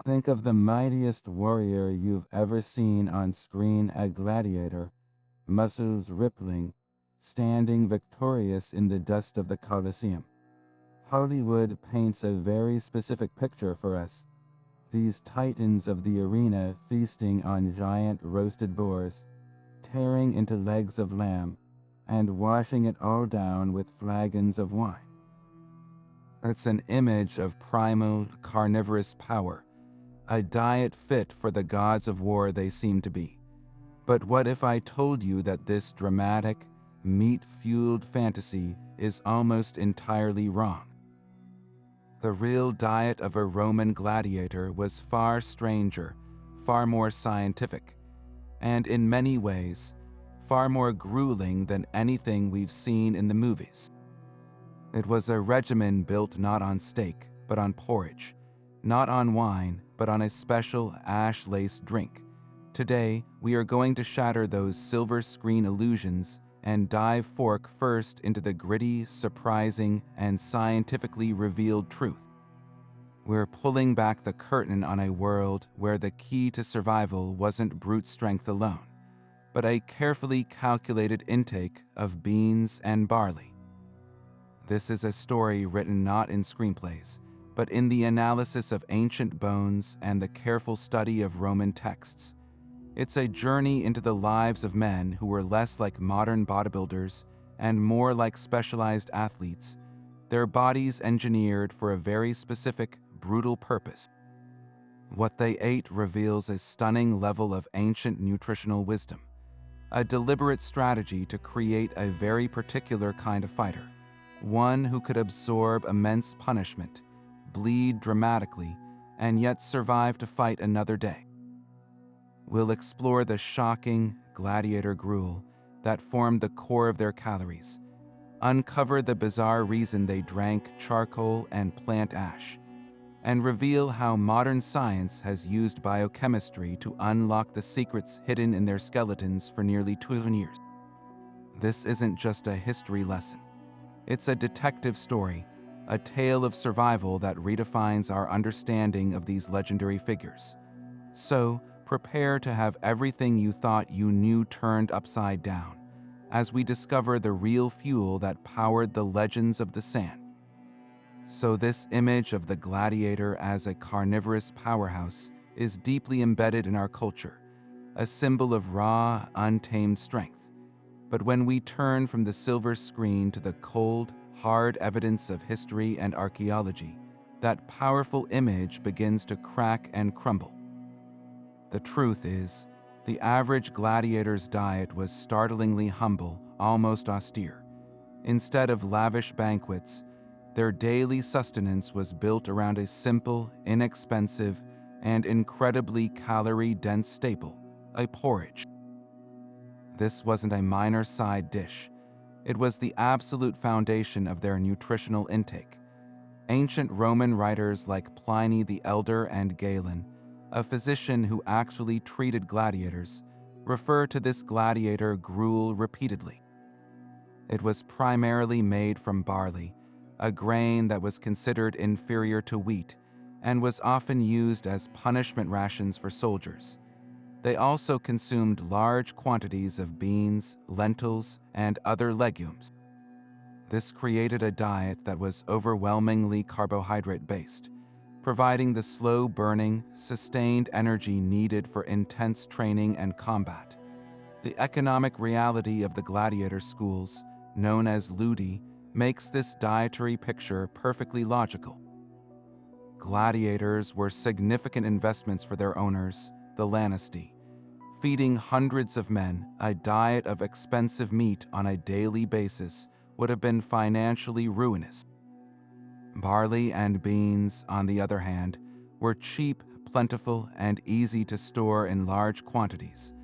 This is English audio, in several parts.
Think of the mightiest warrior you've ever seen on screen, a gladiator, muscles rippling, standing victorious in the dust of the Colosseum. Hollywood paints a very specific picture for us. These titans of the arena feasting on giant roasted boars, tearing into legs of lamb, and washing it all down with flagons of wine. It's an image of primal, carnivorous power, a diet fit for the gods of war they seem to be. But what if I told you that this dramatic, meat-fueled fantasy is almost entirely wrong? The real diet of a Roman gladiator was far stranger, far more scientific, and in many ways, far more grueling than anything we've seen in the movies. It was a regimen built not on steak, but on porridge, not on wine, but on a special ash-laced drink. Today, we are going to shatter those silver screen illusions and dive fork first into the gritty, surprising, and scientifically revealed truth. We're pulling back the curtain on a world where the key to survival wasn't brute strength alone, but a carefully calculated intake of beans and barley. This is a story written not in screenplays, but in the analysis of ancient bones and the careful study of Roman texts. It's a journey into the lives of men who were less like modern bodybuilders and more like specialized athletes, their bodies engineered for a very specific, brutal purpose. What they ate reveals a stunning level of ancient nutritional wisdom, a deliberate strategy to create a very particular kind of fighter, one who could absorb immense punishment, bleed dramatically, and yet survive to fight another day. We'll explore the shocking gladiator gruel that formed the core of their calories, uncover the bizarre reason they drank charcoal and plant ash, and reveal how modern science has used biochemistry to unlock the secrets hidden in their skeletons for nearly 2,000 years. This isn't just a history lesson. It's a detective story, a tale of survival that redefines our understanding of these legendary figures. So, prepare to have everything you thought you knew turned upside down, as we discover the real fuel that powered the legends of the sand. So this image of the gladiator as a carnivorous powerhouse is deeply embedded in our culture, a symbol of raw, untamed strength. But when we turn from the silver screen to the cold, hard evidence of history and archaeology, that powerful image begins to crack and crumble. The truth is, the average gladiator's diet was startlingly humble, almost austere. Instead of lavish banquets, their daily sustenance was built around a simple, inexpensive, and incredibly calorie-dense staple, a porridge. This wasn't a minor side dish. It was the absolute foundation of their nutritional intake. Ancient Roman writers like Pliny the Elder and Galen, a physician who actually treated gladiators, refer to this gladiator gruel repeatedly. It was primarily made from barley, a grain that was considered inferior to wheat and was often used as punishment rations for soldiers. They also consumed large quantities of beans, lentils, and other legumes. This created a diet that was overwhelmingly carbohydrate-based, providing the slow-burning, sustained energy needed for intense training and combat. The economic reality of the gladiator schools, known as ludi, makes this dietary picture perfectly logical. Gladiators were significant investments for their owners, the Lanistae. Feeding hundreds of men a diet of expensive meat on a daily basis would have been financially ruinous. Barley and beans, on the other hand, were cheap, plentiful, and easy to store in large quantities.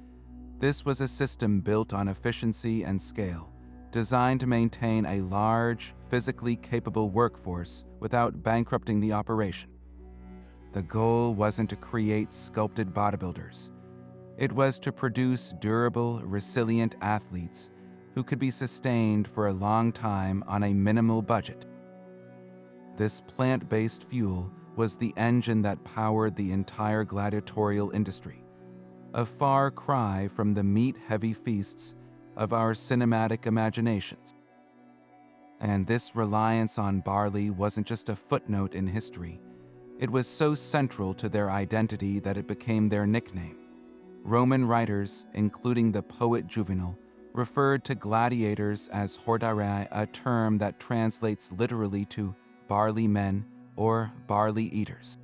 This was a system built on efficiency and scale, designed to maintain a large, physically capable workforce without bankrupting the operation. The goal wasn't to create sculpted bodybuilders. It was to produce durable, resilient athletes who could be sustained for a long time on a minimal budget. This plant-based fuel was the engine that powered the entire gladiatorial industry, a far cry from the meat-heavy feasts of our cinematic imaginations. And this reliance on barley wasn't just a footnote in history. It was so central to their identity that it became their nickname. Roman writers, including the poet Juvenal, referred to gladiators as hordarai, a term that translates literally to barley men or barley eaters.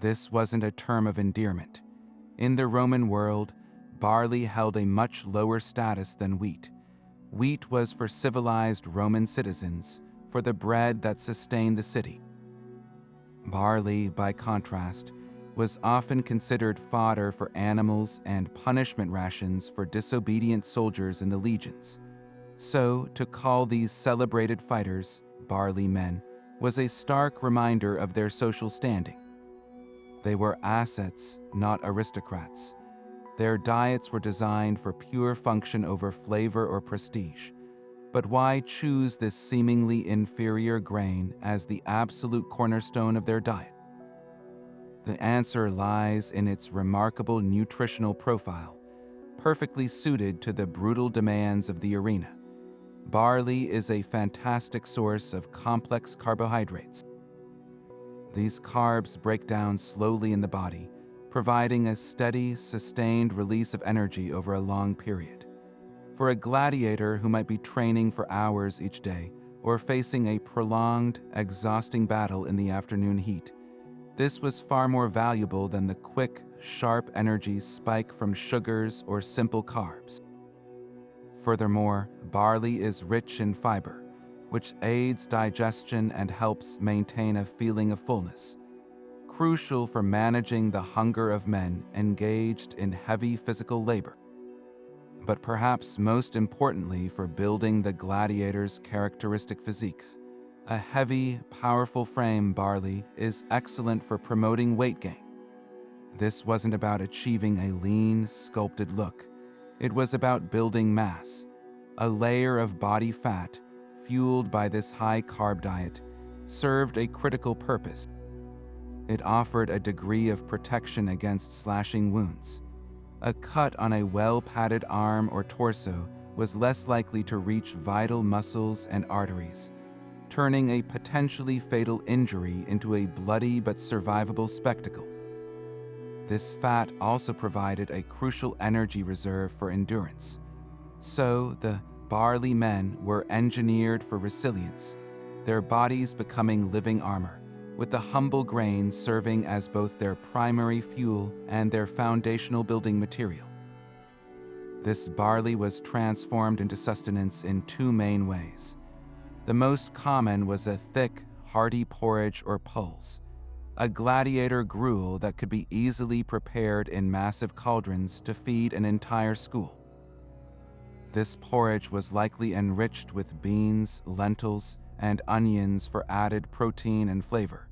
This wasn't a term of endearment. In the Roman world, barley held a much lower status than wheat. Wheat was for civilized Roman citizens, for the bread that sustained the city. Barley, by contrast, was often considered fodder for animals and punishment rations for disobedient soldiers in the legions. So, to call these celebrated fighters barley men was a stark reminder of their social standing. They were assets, not aristocrats. Their diets were designed for pure function over flavor or prestige. But why choose this seemingly inferior grain as the absolute cornerstone of their diet? The answer lies in its remarkable nutritional profile, perfectly suited to the brutal demands of the arena. Barley is a fantastic source of complex carbohydrates. These carbs break down slowly in the body, providing a steady, sustained release of energy over a long period. For a gladiator who might be training for hours each day or facing a prolonged, exhausting battle in the afternoon heat, this was far more valuable than the quick, sharp energy spike from sugars or simple carbs. Furthermore, barley is rich in fiber, which aids digestion and helps maintain a feeling of fullness, crucial for managing the hunger of men engaged in heavy physical labor. But perhaps most importantly for building the gladiator's characteristic physique, a heavy, powerful frame barley is excellent for promoting weight gain. This wasn't about achieving a lean, sculpted look. It was about building mass, a layer of body fat fueled by this high-carb diet served a critical purpose. It offered a degree of protection against slashing wounds. A cut on a well-padded arm or torso was less likely to reach vital muscles and arteries, turning a potentially fatal injury into a bloody but survivable spectacle. This fat also provided a crucial energy reserve for endurance. So, the barley men were engineered for resilience, their bodies becoming living armor, with the humble grain serving as both their primary fuel and their foundational building material. This barley was transformed into sustenance in two main ways. The most common was a thick, hearty porridge or pulse, a gladiator gruel that could be easily prepared in massive cauldrons to feed an entire school. This porridge was likely enriched with beans, lentils, and onions for added protein and flavor,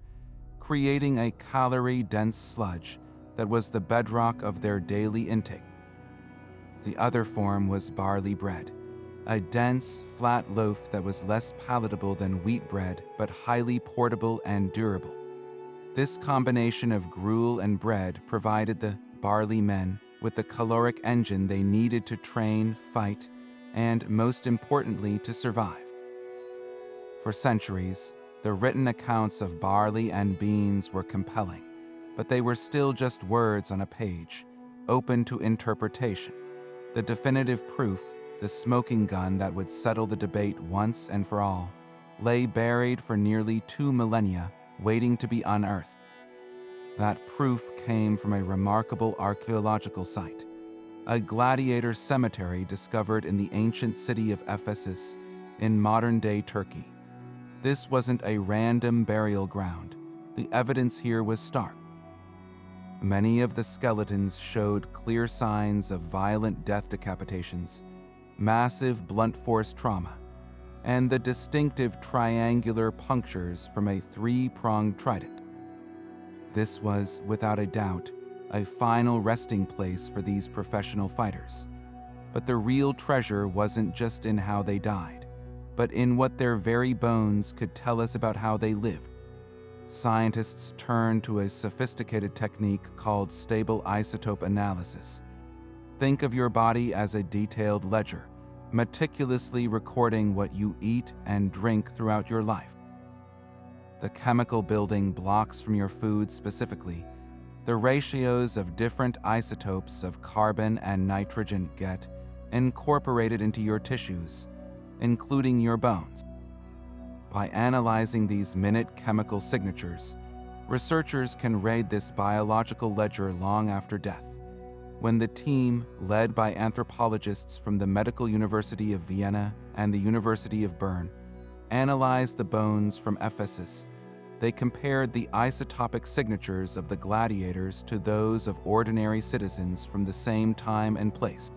creating a calorie-dense sludge that was the bedrock of their daily intake. The other form was barley bread, a dense, flat loaf that was less palatable than wheat bread but highly portable and durable. This combination of gruel and bread provided the barley men with the caloric engine they needed to train, fight, and, most importantly, to survive. For centuries, the written accounts of barley and beans were compelling, but they were still just words on a page, open to interpretation. The definitive proof, the smoking gun that would settle the debate once and for all, lay buried for nearly 2 millennia, waiting to be unearthed. That proof came from a remarkable archaeological site, a gladiator cemetery discovered in the ancient city of Ephesus in modern-day Turkey. This wasn't a random burial ground. The evidence here was stark. Many of the skeletons showed clear signs of violent death decapitations, massive blunt force trauma, and the distinctive triangular punctures from a 3-pronged trident. This was, without a doubt, a final resting place for these professional fighters. But the real treasure wasn't just in how they died, but in what their very bones could tell us about how they lived. scientists turned to a sophisticated technique called stable isotope analysis. Think of your body as a detailed ledger, meticulously recording what you eat and drink throughout your life. The chemical building blocks from your food specifically, the ratios of different isotopes of carbon and nitrogen get incorporated into your tissues, including your bones. By analyzing these minute chemical signatures, researchers can read this biological ledger long after death. When the team, led by anthropologists from the Medical University of Vienna and the University of Bern, analyzed the bones from Ephesus, they compared the isotopic signatures of the gladiators to those of ordinary citizens from the same time and place.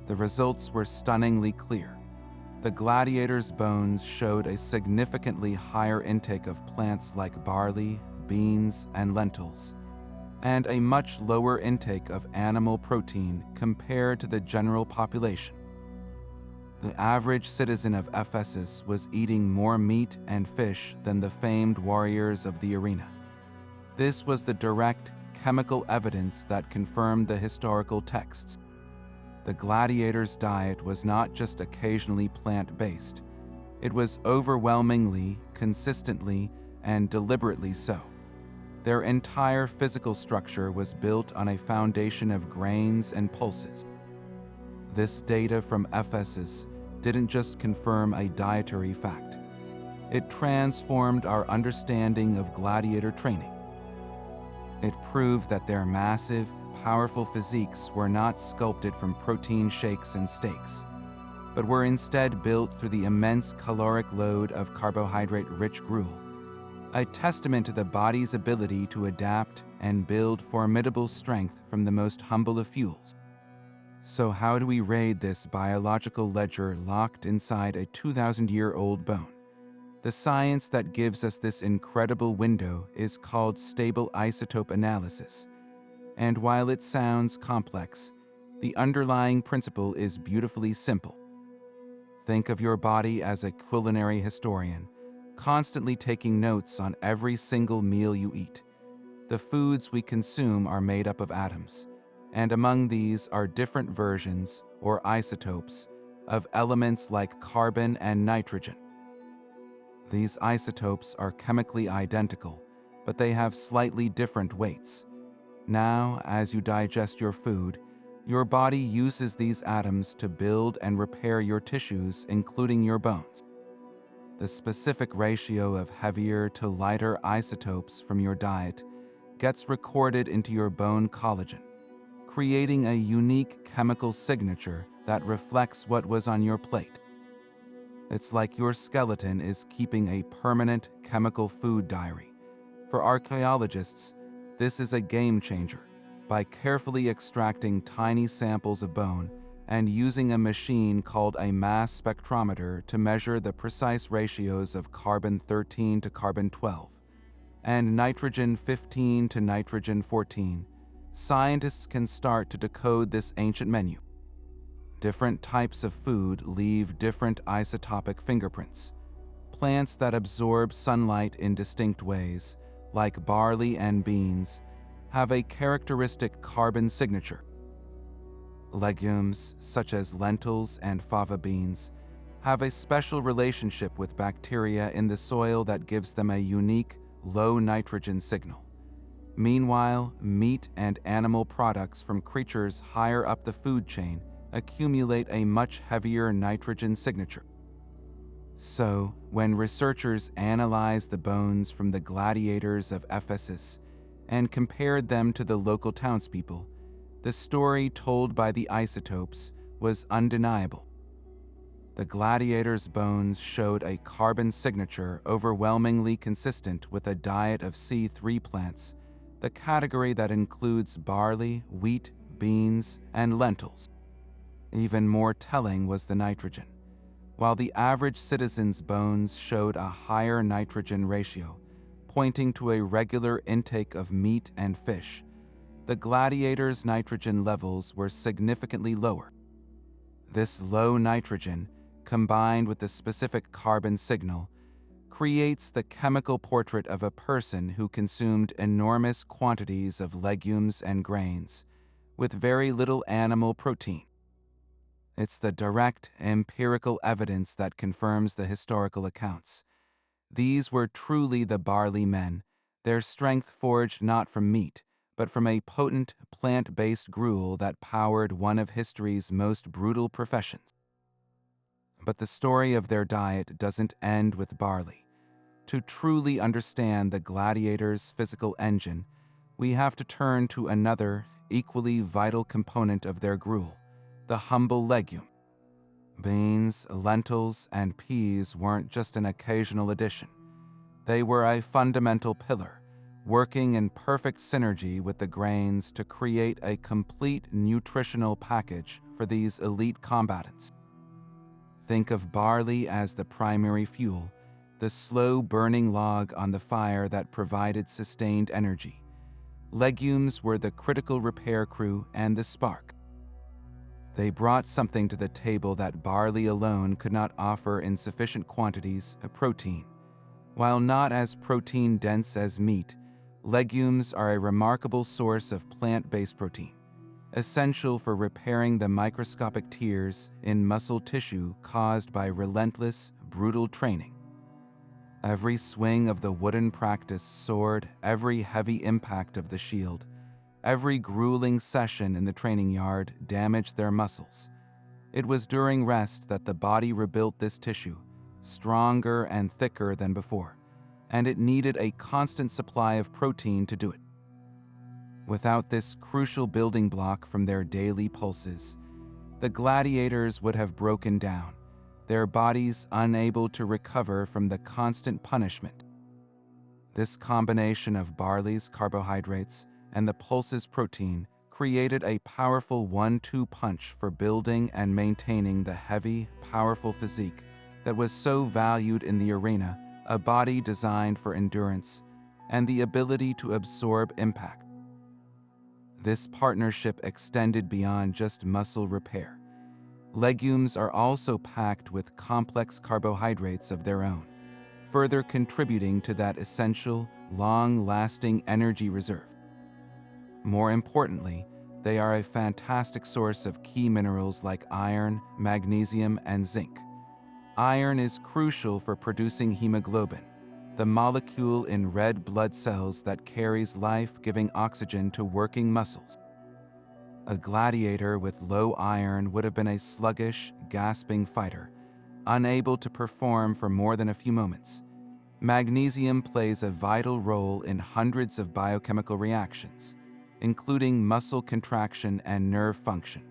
The results were stunningly clear. The gladiators' bones showed a significantly higher intake of plants like barley, beans, and lentils, and a much lower intake of animal protein compared to the general population. The average citizen of Ephesus was eating more meat and fish than the famed warriors of the arena. This was the direct chemical evidence that confirmed the historical texts. The gladiators' diet was not just occasionally plant-based. It was overwhelmingly, consistently, and deliberately so. Their entire physical structure was built on a foundation of grains and pulses. This data from Ephesus didn't just confirm a dietary fact. It transformed our understanding of gladiator training. It proved that their massive, powerful physiques were not sculpted from protein shakes and steaks, but were instead built through the immense caloric load of carbohydrate-rich gruel, a testament to the body's ability to adapt and build formidable strength from the most humble of fuels. So how do we read this biological ledger locked inside a 2,000-year-old bone? The science that gives us this incredible window is called stable isotope analysis. And while it sounds complex, the underlying principle is beautifully simple. Think of your body as a culinary historian, constantly taking notes on every single meal you eat. The foods we consume are made up of atoms, and among these are different versions, or isotopes, of elements like carbon and nitrogen. These isotopes are chemically identical, but they have slightly different weights. Now, as you digest your food, your body uses these atoms to build and repair your tissues, including your bones. The specific ratio of heavier to lighter isotopes from your diet gets recorded into your bone collagen, creating a unique chemical signature that reflects what was on your plate. It's like your skeleton is keeping a permanent chemical food diary. For archaeologists, this is a game changer. By carefully extracting tiny samples of bone and using a machine called a mass spectrometer to measure the precise ratios of carbon-13 to carbon-12 and nitrogen-15 to nitrogen-14, scientists can start to decode this ancient menu. Different types of food leave different isotopic fingerprints. Plants that absorb sunlight in distinct ways, like barley and beans, have a characteristic carbon signature. Legumes, such as lentils and fava beans, have a special relationship with bacteria in the soil that gives them a unique, low nitrogen signal. Meanwhile, meat and animal products from creatures higher up the food chain accumulate a much heavier nitrogen signature. So, when researchers analyzed the bones from the gladiators of Ephesus and compared them to the local townspeople, the story told by the isotopes was undeniable. The gladiators' bones showed a carbon signature overwhelmingly consistent with a diet of C3 plants, the category that includes barley, wheat, beans, and lentils. Even more telling was the nitrogen. While the average citizen's bones showed a higher nitrogen ratio, pointing to a regular intake of meat and fish, the gladiators' nitrogen levels were significantly lower. This low nitrogen, combined with the specific carbon signal, creates the chemical portrait of a person who consumed enormous quantities of legumes and grains, with very little animal protein. It's the direct, empirical evidence that confirms the historical accounts. These were truly the barley men, their strength forged not from meat, but from a potent, plant-based gruel that powered one of history's most brutal professions. But the story of their diet doesn't end with barley. To truly understand the gladiators' physical engine, we have to turn to another, equally vital component of their gruel, the humble legume. Beans, lentils, and peas weren't just an occasional addition. They were a fundamental pillar, working in perfect synergy with the grains to create a complete nutritional package for these elite combatants. Think of barley as the primary fuel, the slow-burning log on the fire that provided sustained energy. Legumes were the critical repair crew and the spark. They brought something to the table that barley alone could not offer in sufficient quantities of protein. While not as protein-dense as meat, legumes are a remarkable source of plant-based protein, essential for repairing the microscopic tears in muscle tissue caused by relentless, brutal training. Every swing of the wooden practice sword, every heavy impact of the shield, every grueling session in the training yard damaged their muscles. It was during rest that the body rebuilt this tissue, stronger and thicker than before, and it needed a constant supply of protein to do it. Without this crucial building block from their daily pulses, the gladiators would have broken down, their bodies unable to recover from the constant punishment. This combination of barley's carbohydrates and the pulse's protein created a powerful 1-2 punch for building and maintaining the heavy, powerful physique that was so valued in the arena, a body designed for endurance and the ability to absorb impact. This partnership extended beyond just muscle repair. Legumes are also packed with complex carbohydrates of their own, further contributing to that essential, long-lasting energy reserve. More importantly, they are a fantastic source of key minerals like iron, magnesium, and zinc. Iron is crucial for producing hemoglobin, the molecule in red blood cells that carries life-giving oxygen to working muscles. A gladiator with low iron would have been a sluggish, gasping fighter, unable to perform for more than a few moments. Magnesium plays a vital role in hundreds of biochemical reactions, including muscle contraction and nerve function,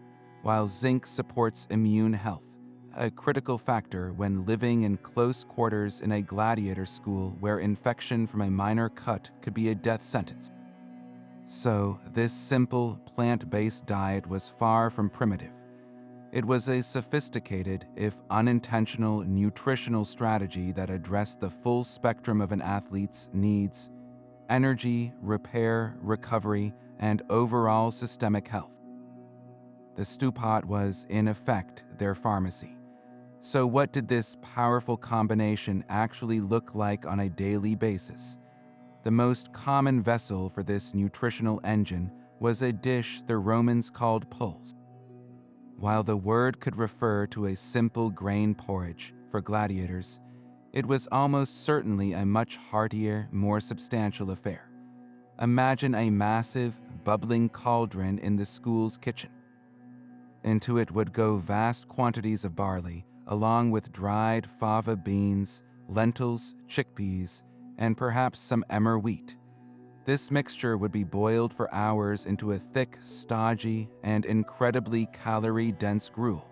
while zinc supports immune health, a critical factor when living in close quarters in a gladiator school where infection from a minor cut could be a death sentence. So, this simple, plant-based diet was far from primitive. It was a sophisticated, if unintentional, nutritional strategy that addressed the full spectrum of an athlete's needs: energy, repair, recovery, and overall systemic health. The stew pot was, in effect, their pharmacy. So what did this powerful combination actually look like on a daily basis? The most common vessel for this nutritional engine was a dish the Romans called pulse. While the word could refer to a simple grain porridge for gladiators, it was almost certainly a much heartier, more substantial affair. Imagine a massive, bubbling cauldron in the school's kitchen. Into it would go vast quantities of barley, along with dried fava beans, lentils, chickpeas, and perhaps some emmer wheat. This mixture would be boiled for hours into a thick, stodgy, and incredibly calorie-dense gruel.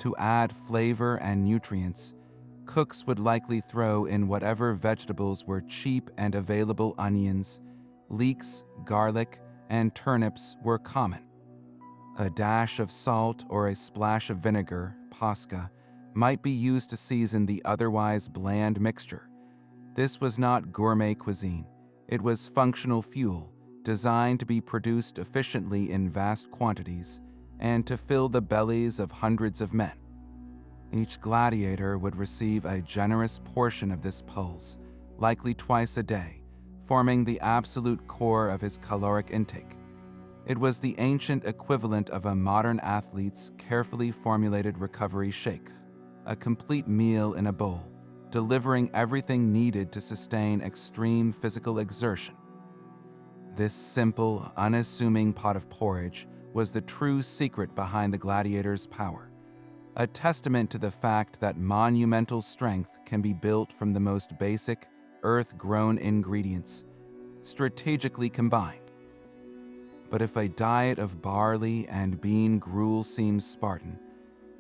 To add flavor and nutrients, cooks would likely throw in whatever vegetables were cheap and available. Onions, leeks, garlic, and turnips were common. A dash of salt or a splash of vinegar, pasca, might be used to season the otherwise bland mixture. This was not gourmet cuisine. It was functional fuel, designed to be produced efficiently in vast quantities and to fill the bellies of hundreds of men. Each gladiator would receive a generous portion of this pulse, likely twice a day, forming the absolute core of his caloric intake. It was the ancient equivalent of a modern athlete's carefully formulated recovery shake, a complete meal in a bowl, delivering everything needed to sustain extreme physical exertion. This simple, unassuming pot of porridge was the true secret behind the gladiator's power, a testament to the fact that monumental strength can be built from the most basic, earth-grown ingredients, strategically combined. But if a diet of barley and bean gruel seems Spartan,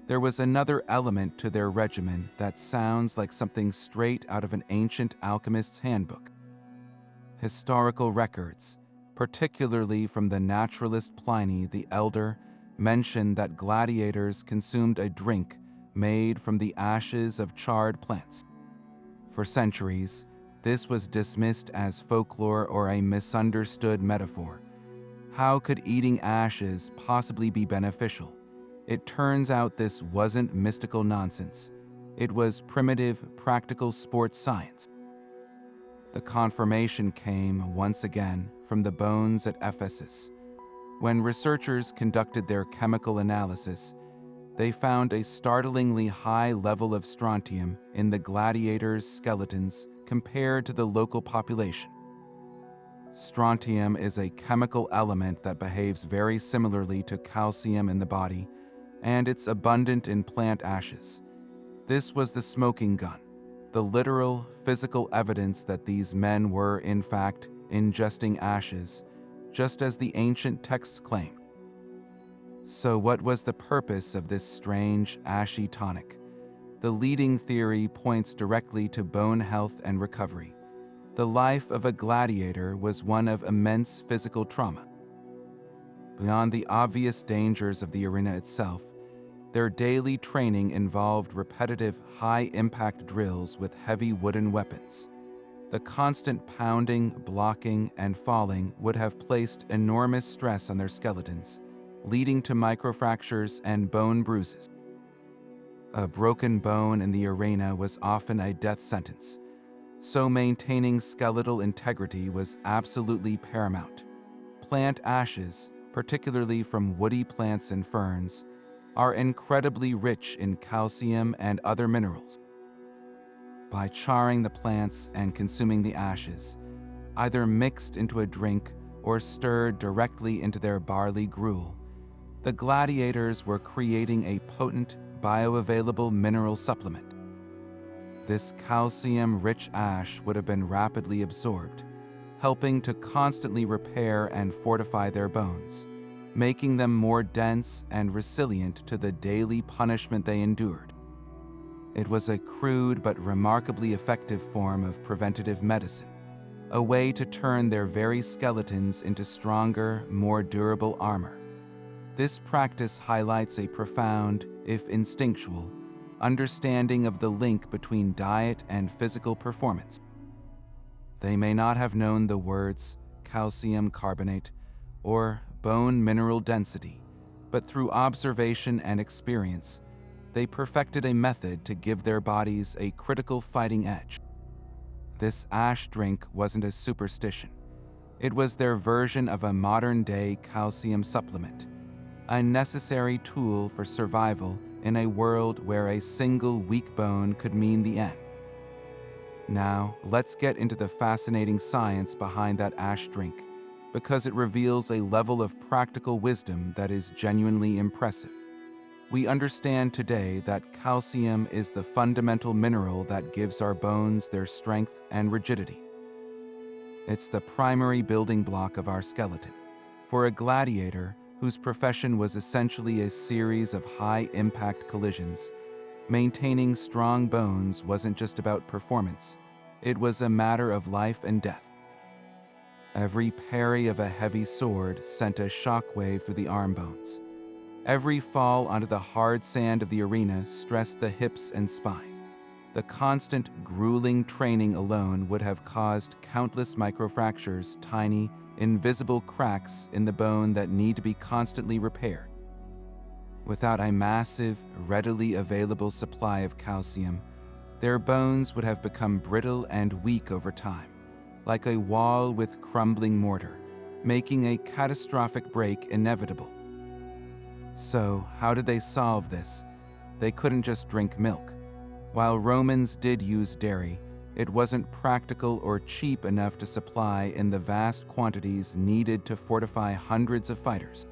there was another element to their regimen that sounds like something straight out of an ancient alchemist's handbook. Historical records, particularly from the naturalist Pliny the Elder, mention that gladiators consumed a drink made from the ashes of charred plants. For centuries, this was dismissed as folklore or a misunderstood metaphor. How could eating ashes possibly be beneficial? It turns out this wasn't mystical nonsense. It was primitive, practical sports science. The confirmation came, once again, from the bones at Ephesus. When researchers conducted their chemical analysis, they found a startlingly high level of strontium in the gladiators' skeletons compared to the local population. Strontium is a chemical element that behaves very similarly to calcium in the body, and it's abundant in plant ashes. This was the smoking gun, the literal, physical evidence that these men were, in fact, ingesting ashes, just as the ancient texts claimed. So what was the purpose of this strange, ashy tonic? The leading theory points directly to bone health and recovery. The life of a gladiator was one of immense physical trauma. Beyond the obvious dangers of the arena itself, their daily training involved repetitive, high-impact drills with heavy wooden weapons. The constant pounding, blocking, and falling would have placed enormous stress on their skeletons, leading to microfractures and bone bruises. A broken bone in the arena was often a death sentence, so maintaining skeletal integrity was absolutely paramount. Plant ashes, particularly from woody plants and ferns, are incredibly rich in calcium and other minerals. By charring the plants and consuming the ashes, either mixed into a drink or stirred directly into their barley gruel, the gladiators were creating a potent, bioavailable mineral supplement. This calcium-rich ash would have been rapidly absorbed, helping to constantly repair and fortify their bones, making them more dense and resilient to the daily punishment they endured. It was a crude but remarkably effective form of preventative medicine, a way to turn their very skeletons into stronger, more durable armor. This practice highlights a profound, if instinctual, understanding of the link between diet and physical performance. They may not have known the words calcium carbonate or bone mineral density, but through observation and experience, they perfected a method to give their bodies a critical fighting edge. This ash drink wasn't a superstition. It was their version of a modern-day calcium supplement, a necessary tool for survival in a world where a single weak bone could mean the end. Now, let's get into the fascinating science behind that ash drink, because it reveals a level of practical wisdom that is genuinely impressive. We understand today that calcium is the fundamental mineral that gives our bones their strength and rigidity. It's the primary building block of our skeleton. For a gladiator, whose profession was essentially a series of high-impact collisions, maintaining strong bones wasn't just about performance, it was a matter of life and death. Every parry of a heavy sword sent a shockwave through the arm bones. Every fall onto the hard sand of the arena stressed the hips and spine. The constant, grueling training alone would have caused countless microfractures, tiny, invisible cracks in the bone that need to be constantly repaired. Without a massive, readily available supply of calcium, their bones would have become brittle and weak over time, like a wall with crumbling mortar, making a catastrophic break inevitable. So, how did they solve this? They couldn't just drink milk. While Romans did use dairy, it wasn't practical or cheap enough to supply in the vast quantities needed to fortify hundreds of fighters.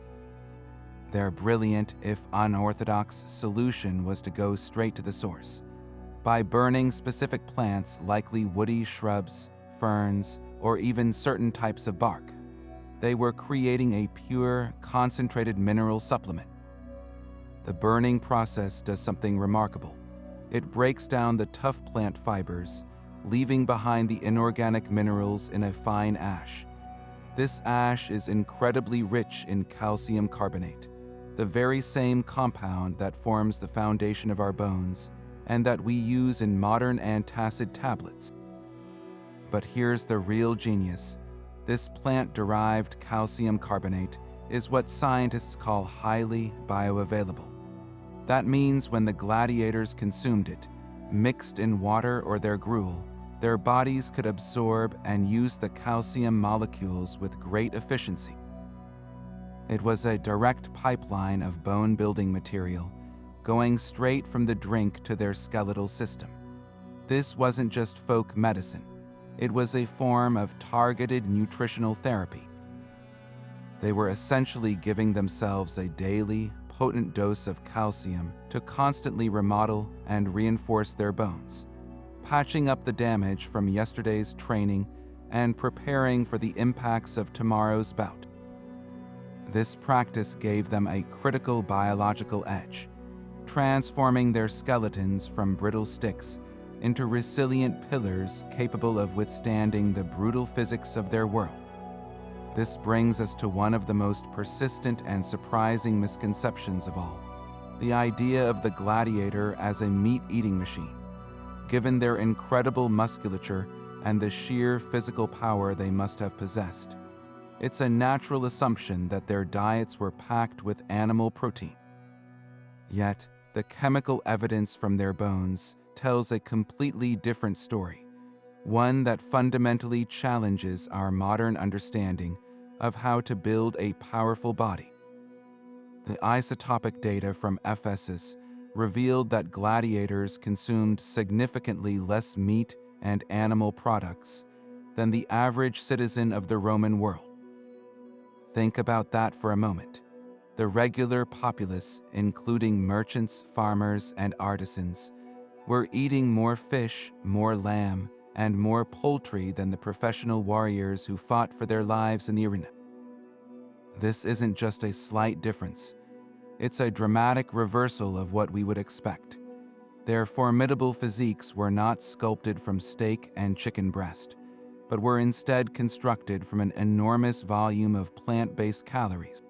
Their brilliant, if unorthodox, solution was to go straight to the source. By burning specific plants, likely woody shrubs, ferns, or even certain types of bark, they were creating a pure, concentrated mineral supplement. The burning process does something remarkable. It breaks down the tough plant fibers, leaving behind the inorganic minerals in a fine ash. This ash is incredibly rich in calcium carbonate, the very same compound that forms the foundation of our bones and that we use in modern antacid tablets. But here's the real genius. This plant-derived calcium carbonate is what scientists call highly bioavailable. That means when the gladiators consumed it, mixed in water or their gruel, their bodies could absorb and use the calcium molecules with great efficiency. It was a direct pipeline of bone-building material, going straight from the drink to their skeletal system. This wasn't just folk medicine. It was a form of targeted nutritional therapy. They were essentially giving themselves a daily, potent dose of calcium to constantly remodel and reinforce their bones, patching up the damage from yesterday's training and preparing for the impacts of tomorrow's bout. This practice gave them a critical biological edge, transforming their skeletons from brittle sticks into resilient pillars capable of withstanding the brutal physics of their world. This brings us to one of the most persistent and surprising misconceptions of all, the idea of the gladiator as a meat-eating machine. Given their incredible musculature and the sheer physical power they must have possessed, it's a natural assumption that their diets were packed with animal protein. Yet, the chemical evidence from their bones tells a completely different story, one that fundamentally challenges our modern understanding of how to build a powerful body. The isotopic data from Ephesus revealed that gladiators consumed significantly less meat and animal products than the average citizen of the Roman world. Think about that for a moment. The regular populace, including merchants, farmers, and artisans, were eating more fish, more lamb, and more poultry than the professional warriors who fought for their lives in the arena. This isn't just a slight difference. It's a dramatic reversal of what we would expect. Their formidable physiques were not sculpted from steak and chicken breast, but were instead constructed from an enormous volume of plant-based calories.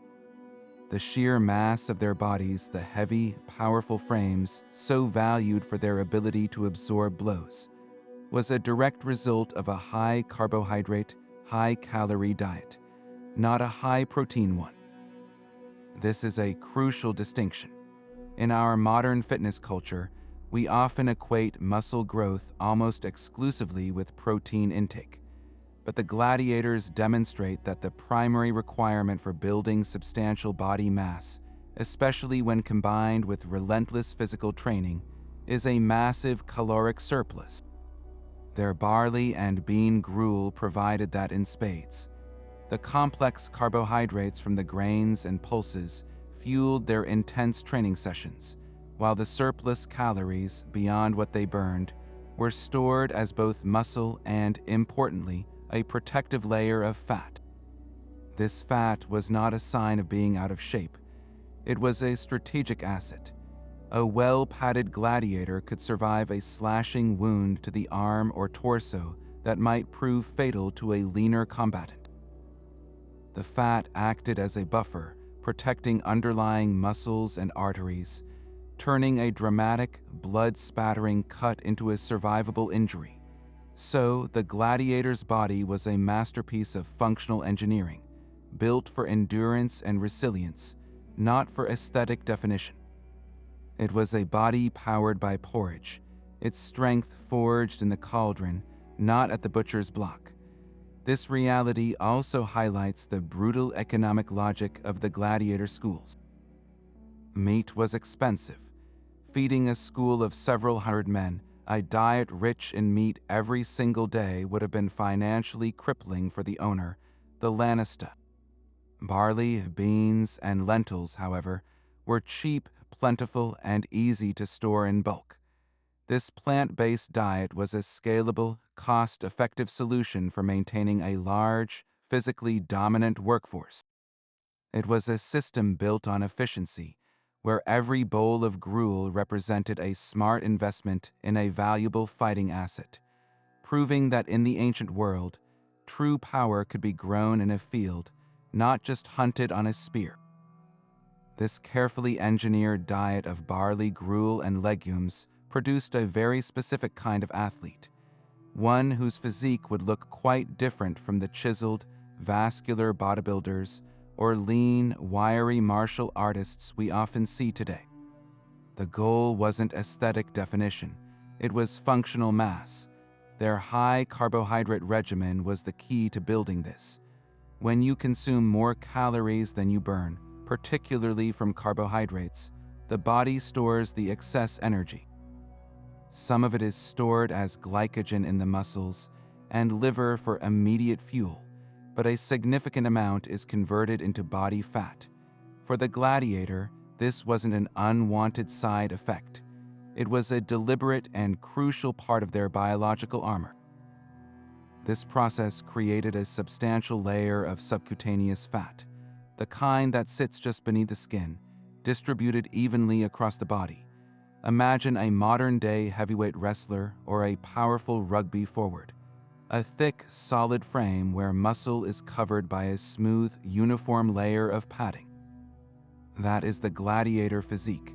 The sheer mass of their bodies, the heavy, powerful frames, so valued for their ability to absorb blows, was a direct result of a high-carbohydrate, high-calorie diet, not a high-protein one. This is a crucial distinction. In our modern fitness culture, we often equate muscle growth almost exclusively with protein intake. But the gladiators demonstrate that the primary requirement for building substantial body mass, especially when combined with relentless physical training, is a massive caloric surplus. Their barley and bean gruel provided that in spades. The complex carbohydrates from the grains and pulses fueled their intense training sessions, while the surplus calories, beyond what they burned, were stored as both muscle and, importantly, a protective layer of fat. This fat was not a sign of being out of shape. It was a strategic asset. A well-padded gladiator could survive a slashing wound to the arm or torso that might prove fatal to a leaner combatant. The fat acted as a buffer, protecting underlying muscles and arteries, turning a dramatic, blood-spattering cut into a survivable injury. So, the gladiator's body was a masterpiece of functional engineering, built for endurance and resilience, not for aesthetic definition. It was a body powered by porridge, its strength forged in the cauldron, not at the butcher's block. This reality also highlights the brutal economic logic of the gladiator schools. Meat was expensive. Feeding a school of several hundred men, a diet rich in meat every single day would have been financially crippling for the owner, the lanista. Barley, beans, and lentils, however, were cheap, plentiful, and easy to store in bulk. This plant-based diet was a scalable, cost-effective solution for maintaining a large, physically dominant workforce. It was a system built on efficiency, where every bowl of gruel represented a smart investment in a valuable fighting asset, proving that in the ancient world, true power could be grown in a field, not just hunted on a spear. This carefully engineered diet of barley, gruel, and legumes produced a very specific kind of athlete, one whose physique would look quite different from the chiseled, vascular bodybuilders or lean, wiry martial artists we often see today. The goal wasn't aesthetic definition, it was functional mass. Their high carbohydrate regimen was the key to building this. When you consume more calories than you burn, particularly from carbohydrates, the body stores the excess energy. Some of it is stored as glycogen in the muscles and liver for immediate fuel, but a significant amount is converted into body fat. For the gladiator, this wasn't an unwanted side effect. It was a deliberate and crucial part of their biological armor. This process created a substantial layer of subcutaneous fat, the kind that sits just beneath the skin, distributed evenly across the body. Imagine a modern-day heavyweight wrestler or a powerful rugby forward. A thick, solid frame where muscle is covered by a smooth, uniform layer of padding. That is the gladiator physique.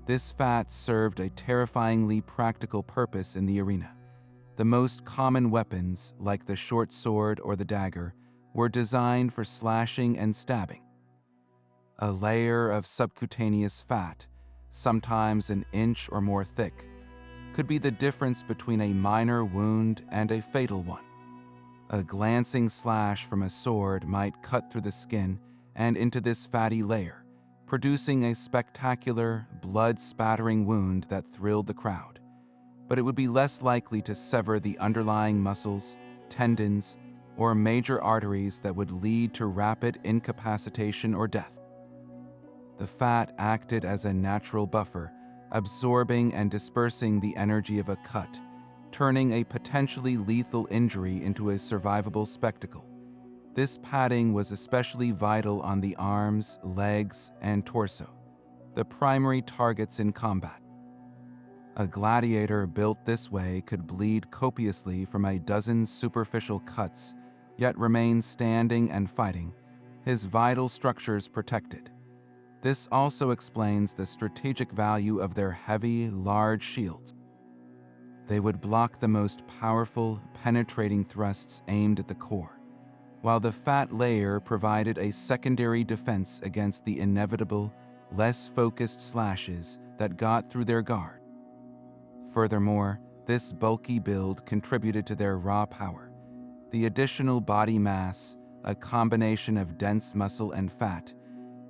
This fat served a terrifyingly practical purpose in the arena. The most common weapons, like the short sword or the dagger, were designed for slashing and stabbing. A layer of subcutaneous fat, sometimes an inch or more thick, could be the difference between a minor wound and a fatal one. A glancing slash from a sword might cut through the skin and into this fatty layer, producing a spectacular, blood-spattering wound that thrilled the crowd. But it would be less likely to sever the underlying muscles, tendons, or major arteries that would lead to rapid incapacitation or death. The fat acted as a natural buffer, absorbing and dispersing the energy of a cut, turning a potentially lethal injury into a survivable spectacle. This padding was especially vital on the arms, legs, and torso, the primary targets in combat. A gladiator built this way could bleed copiously from a dozen superficial cuts, yet remain standing and fighting, his vital structures protected. This also explains the strategic value of their heavy, large shields. They would block the most powerful, penetrating thrusts aimed at the core, while the fat layer provided a secondary defense against the inevitable, less focused slashes that got through their guard. Furthermore, this bulky build contributed to their raw power. The additional body mass, a combination of dense muscle and fat,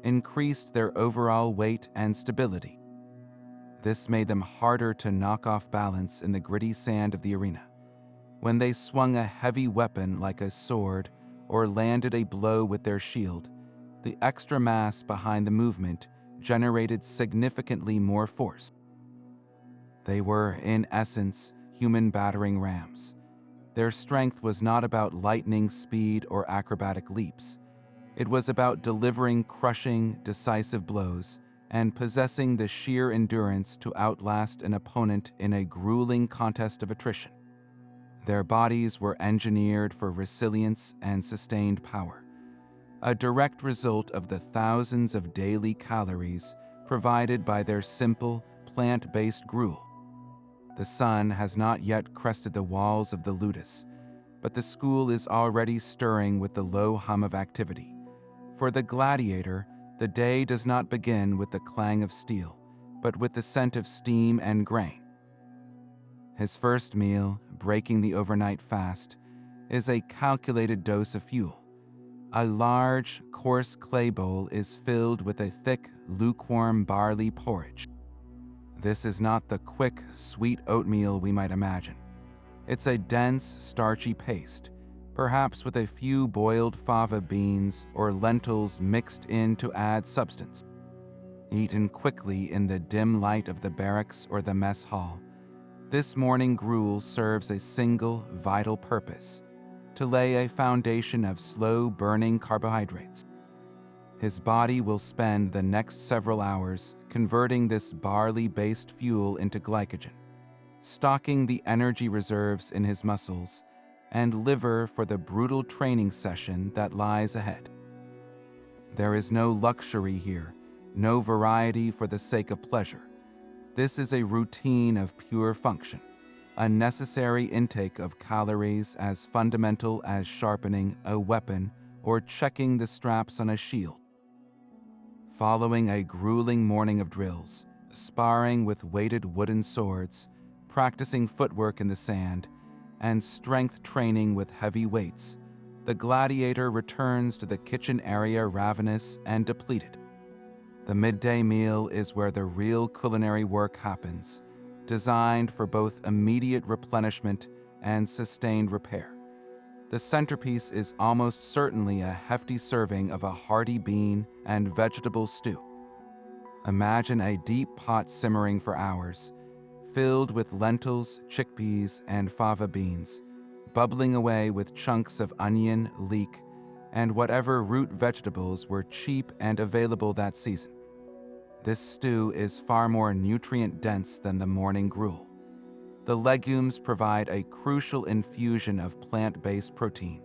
increased their overall weight and stability. This made them harder to knock off balance in the gritty sand of the arena. When they swung a heavy weapon like a sword or landed a blow with their shield, the extra mass behind the movement generated significantly more force. They were, in essence, human battering rams. Their strength was not about lightning speed or acrobatic leaps. It was about delivering crushing, decisive blows and possessing the sheer endurance to outlast an opponent in a grueling contest of attrition. Their bodies were engineered for resilience and sustained power, a direct result of the thousands of daily calories provided by their simple, plant-based gruel. The sun has not yet crested the walls of the ludus, but the school is already stirring with the low hum of activity. For the gladiator, The day does not begin with the clang of steel, but with the scent of steam and grain. His first meal, breaking the overnight fast, is a calculated dose of fuel. A large, coarse clay bowl is filled with a thick, lukewarm barley porridge. This is not the quick, sweet oatmeal we might imagine. It's a dense, starchy paste, perhaps with a few boiled fava beans or lentils mixed in to add substance. Eaten quickly in the dim light of the barracks or the mess hall, this morning gruel serves a single, vital purpose: to lay a foundation of slow-burning carbohydrates. His body will spend the next several hours converting this barley-based fuel into glycogen, stocking the energy reserves in his muscles and liver for the brutal training session that lies ahead. There is no luxury here, no variety for the sake of pleasure. This is a routine of pure function, a necessary intake of calories as fundamental as sharpening a weapon or checking the straps on a shield. Following a grueling morning of drills, sparring with weighted wooden swords, practicing footwork in the sand, and strength training with heavy weights, the gladiator returns to the kitchen area ravenous and depleted. The midday meal is where the real culinary work happens, designed for both immediate replenishment and sustained repair. The centerpiece is almost certainly a hefty serving of a hearty bean and vegetable stew. Imagine a deep pot simmering for hours, filled with lentils, chickpeas, and fava beans, bubbling away with chunks of onion, leek, and whatever root vegetables were cheap and available that season. This stew is far more nutrient-dense than the morning gruel. The legumes provide a crucial infusion of plant-based protein,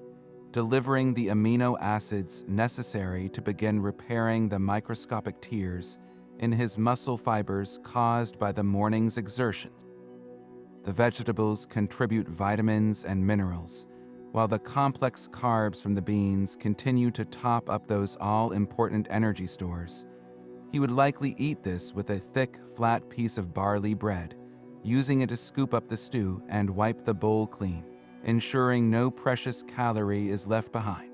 delivering the amino acids necessary to begin repairing the microscopic tears in his muscle fibers caused by the morning's exertions. The vegetables contribute vitamins and minerals, while the complex carbs from the beans continue to top up those all-important energy stores. He would likely eat this with a thick, flat piece of barley bread, using it to scoop up the stew and wipe the bowl clean, ensuring no precious calorie is left behind.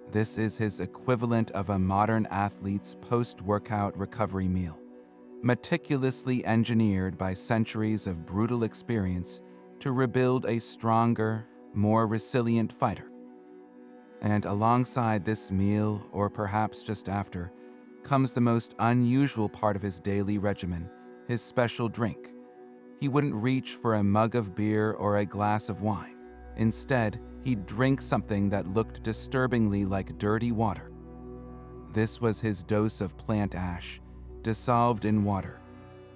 This is his equivalent of a modern athlete's post-workout recovery meal, meticulously engineered by centuries of brutal experience to rebuild a stronger, more resilient fighter. And alongside this meal, or perhaps just after, comes the most unusual part of his daily regimen, his special drink. He wouldn't reach for a mug of beer or a glass of wine. Instead, he'd drink something that looked disturbingly like dirty water. This was his dose of plant ash, dissolved in water.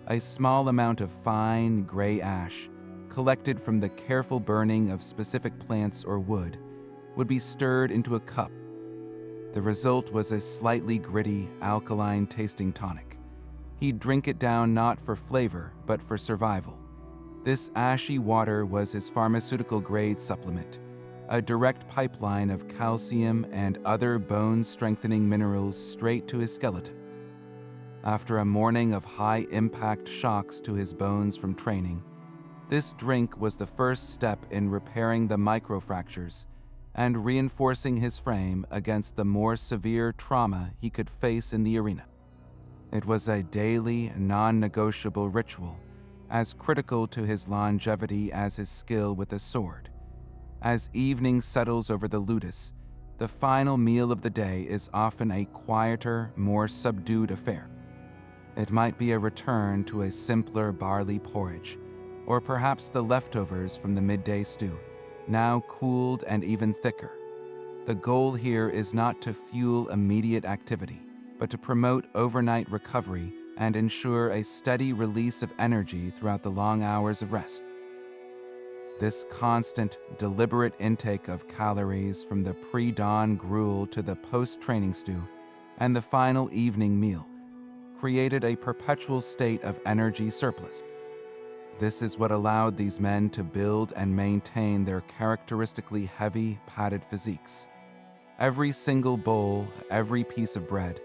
A small amount of fine, gray ash, collected from the careful burning of specific plants or wood, would be stirred into a cup. The result was a slightly gritty, alkaline-tasting tonic. He'd drink it down not for flavor, but for survival. This ashy water was his pharmaceutical-grade supplement, a direct pipeline of calcium and other bone-strengthening minerals straight to his skeleton. After a morning of high-impact shocks to his bones from training, this drink was the first step in repairing the microfractures and reinforcing his frame against the more severe trauma he could face in the arena. It was a daily, non-negotiable ritual, as critical to his longevity as his skill with the sword. As evening settles over the ludus, the final meal of the day is often a quieter, more subdued affair. It might be a return to a simpler barley porridge, or perhaps the leftovers from the midday stew, now cooled and even thicker. The goal here is not to fuel immediate activity, but to promote overnight recovery and ensure a steady release of energy throughout the long hours of rest. This constant, deliberate intake of calories from the pre-dawn gruel to the post-training stew and the final evening meal created a perpetual state of energy surplus. This is what allowed these men to build and maintain their characteristically heavy, padded physiques. Every single bowl, every piece of bread,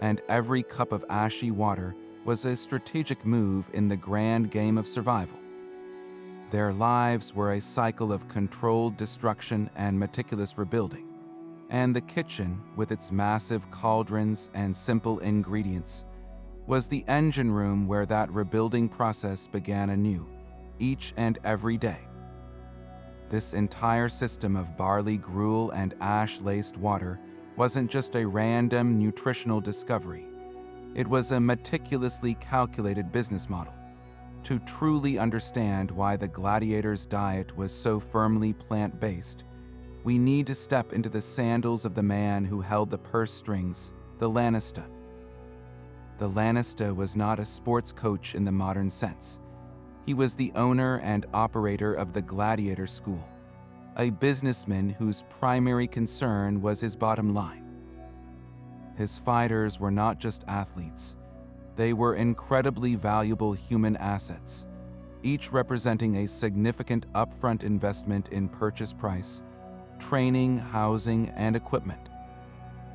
and every cup of ashy water was a strategic move in the grand game of survival. Their lives were a cycle of controlled destruction and meticulous rebuilding, and the kitchen, with its massive cauldrons and simple ingredients, was the engine room where that rebuilding process began anew, each and every day. This entire system of barley gruel and ash-laced water wasn't just a random nutritional discovery. It was a meticulously calculated business model. To truly understand why the gladiators' diet was so firmly plant-based, we need to step into the sandals of the man who held the purse strings, the lanista. The lanista was not a sports coach in the modern sense. He was the owner and operator of the Gladiator School, a businessman whose primary concern was his bottom line. His fighters were not just athletes. They were incredibly valuable human assets, each representing a significant upfront investment in purchase price, training, housing, and equipment.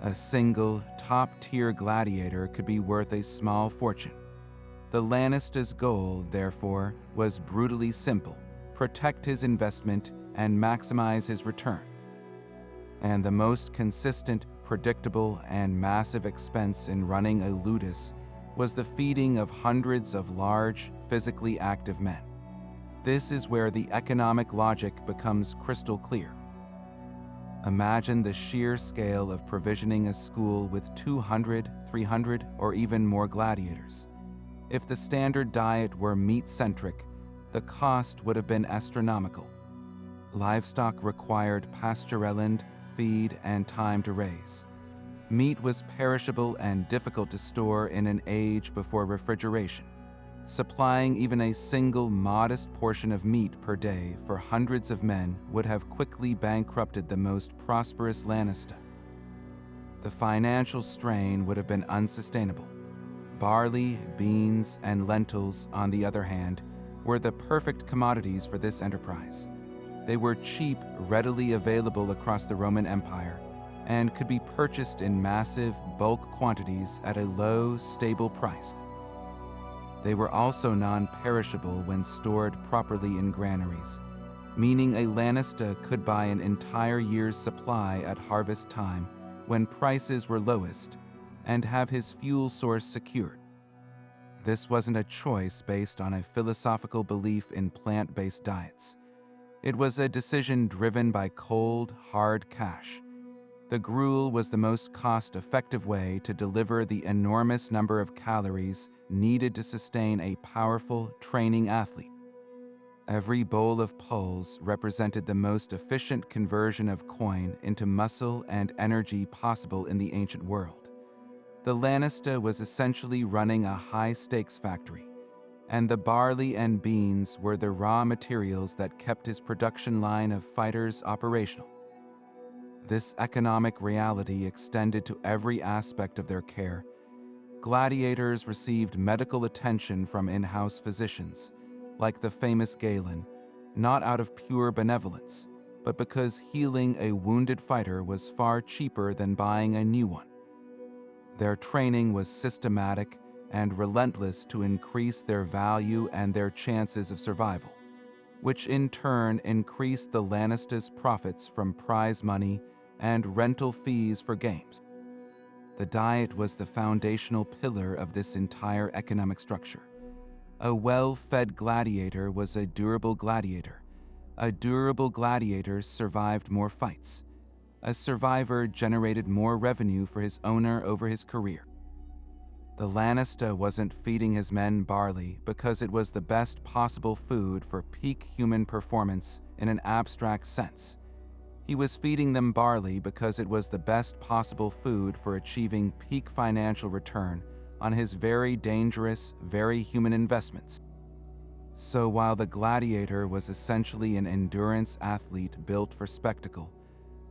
A single, top-tier gladiator could be worth a small fortune. The Lannister's goal, therefore, was brutally simple: protect his investment and maximize his return. And the most consistent, predictable, and massive expense in running a ludus was the feeding of hundreds of large, physically active men. This is where the economic logic becomes crystal clear. Imagine the sheer scale of provisioning a school with 200, 300, or even more gladiators. If the standard diet were meat-centric, the cost would have been astronomical. Livestock required pasture-land, feed, and time to raise. Meat was perishable and difficult to store in an age before refrigeration. Supplying even a single modest portion of meat per day for hundreds of men would have quickly bankrupted the most prosperous Lannister. The financial strain would have been unsustainable. Barley, beans, and lentils, on the other hand, were the perfect commodities for this enterprise. They were cheap, readily available across the Roman Empire, and could be purchased in massive, bulk quantities at a low, stable price. They were also non-perishable when stored properly in granaries, meaning a Lannister could buy an entire year's supply at harvest time when prices were lowest, and have his fuel source secured. This wasn't a choice based on a philosophical belief in plant-based diets. It was a decision driven by cold, hard cash. The gruel was the most cost-effective way to deliver the enormous number of calories needed to sustain a powerful, training athlete. Every bowl of pulse represented the most efficient conversion of coin into muscle and energy possible in the ancient world. The Lannister was essentially running a high-stakes factory, and the barley and beans were the raw materials that kept his production line of fighters operational. This economic reality extended to every aspect of their care. Gladiators received medical attention from in-house physicians, like the famous Galen, not out of pure benevolence, but because healing a wounded fighter was far cheaper than buying a new one. Their training was systematic and relentless to increase their value and their chances of survival, which in turn increased the Lannisters' profits from prize money and rental fees for games. The diet was the foundational pillar of this entire economic structure. A well-fed gladiator was a durable gladiator. A durable gladiator survived more fights. A survivor generated more revenue for his owner over his career. The Lannister wasn't feeding his men barley because it was the best possible food for peak human performance in an abstract sense. He was feeding them barley because it was the best possible food for achieving peak financial return on his very dangerous, very human investments. So while the gladiator was essentially an endurance athlete built for spectacle,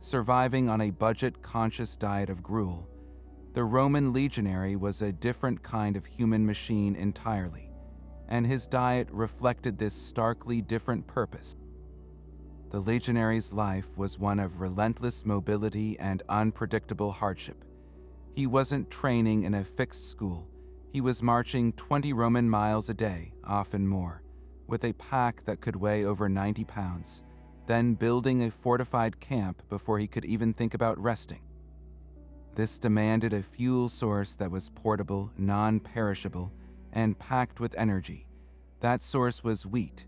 surviving on a budget-conscious diet of gruel, the Roman legionary was a different kind of human machine entirely, and his diet reflected this starkly different purpose. The legionary's life was one of relentless mobility and unpredictable hardship. He wasn't training in a fixed school. He was marching 20 Roman miles a day, often more, with a pack that could weigh over 90 pounds, then building a fortified camp before he could even think about resting. This demanded a fuel source that was portable, non-perishable, and packed with energy. That source was wheat.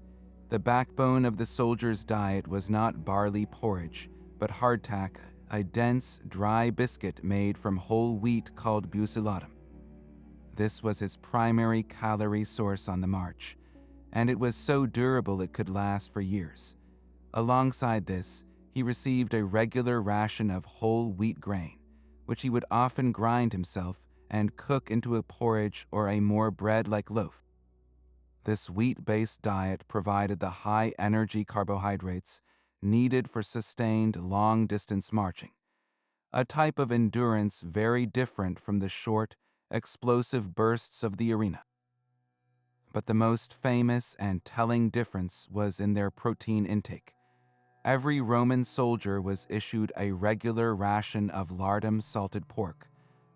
The backbone of the soldier's diet was not barley porridge, but hardtack, a dense, dry biscuit made from whole wheat called bucellatum. This was his primary calorie source on the march, and it was so durable it could last for years. Alongside this, he received a regular ration of whole wheat grain, which he would often grind himself and cook into a porridge or a more bread-like loaf. This wheat-based diet provided the high-energy carbohydrates needed for sustained long-distance marching, a type of endurance very different from the short, explosive bursts of the arena. But the most famous and telling difference was in their protein intake. Every Roman soldier was issued a regular ration of lardum salted pork,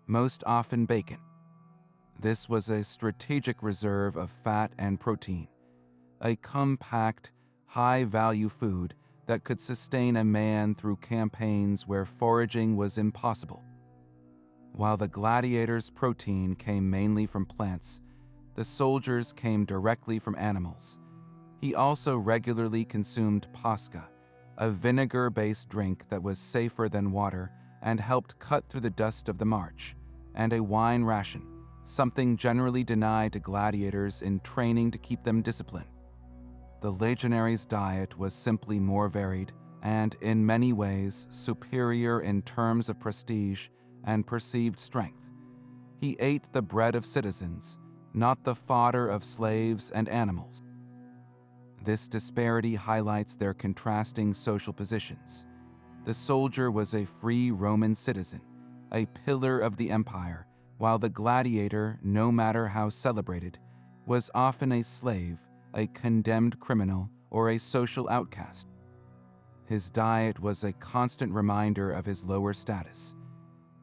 most often bacon. This was a strategic reserve of fat and protein, a compact, high-value food that could sustain a man through campaigns where foraging was impossible. While the gladiators' protein came mainly from plants, the soldiers came directly from animals. He also regularly consumed pasca, a vinegar-based drink that was safer than water and helped cut through the dust of the march, and a wine ration, something generally denied to gladiators in training to keep them disciplined. The legionary's diet was simply more varied and, in many ways, superior in terms of prestige and perceived strength. He ate the bread of citizens, not the fodder of slaves and animals. This disparity highlights their contrasting social positions. The soldier was a free Roman citizen, a pillar of the empire, while the gladiator, no matter how celebrated, was often a slave, a condemned criminal, or a social outcast. His diet was a constant reminder of his lower status.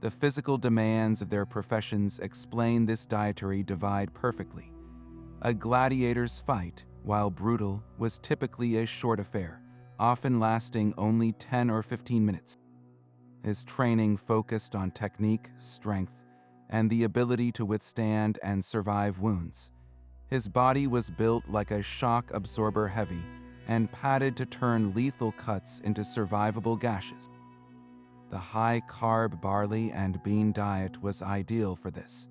The physical demands of their professions explain this dietary divide perfectly. A gladiator's fight, while brutal, was typically a short affair, often lasting only 10 or 15 minutes. His training focused on technique, strength, and the ability to withstand and survive wounds. His body was built like a shock absorber heavy and padded to turn lethal cuts into survivable gashes. The high-carb barley and bean diet was ideal for this,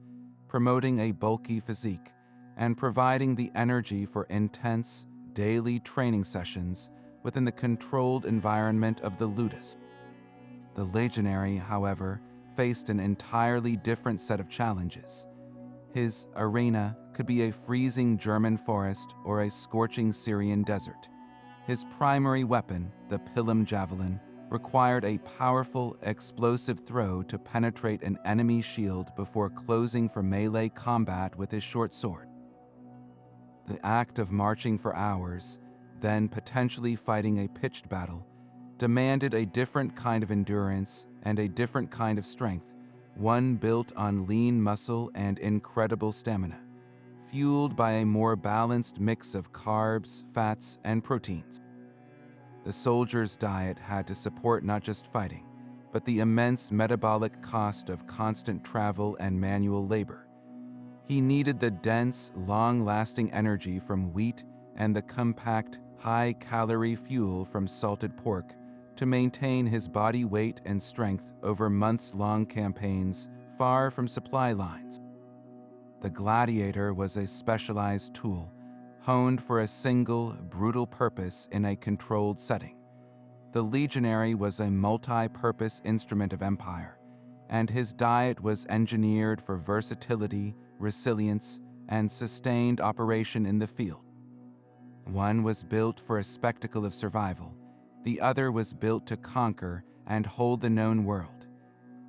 promoting a bulky physique and providing the energy for intense, daily training sessions within the controlled environment of the ludus. The legionary, however, faced an entirely different set of challenges. His arena could be a freezing German forest or a scorching Syrian desert. His primary weapon, the pilum javelin, required a powerful, explosive throw to penetrate an enemy shield before closing for melee combat with his short sword. The act of marching for hours, then potentially fighting a pitched battle, demanded a different kind of endurance and a different kind of strength, one built on lean muscle and incredible stamina, fueled by a more balanced mix of carbs, fats, and proteins. The soldier's diet had to support not just fighting, but the immense metabolic cost of constant travel and manual labor. He needed the dense, long-lasting energy from wheat and the compact, high-calorie fuel from salted pork to maintain his body weight and strength over months-long campaigns far from supply lines. The gladiator was a specialized tool, honed for a single, brutal purpose in a controlled setting. The legionary was a multi-purpose instrument of empire, and his diet was engineered for versatility, resilience, and sustained operation in the field. One was built for a spectacle of survival, the other was built to conquer and hold the known world.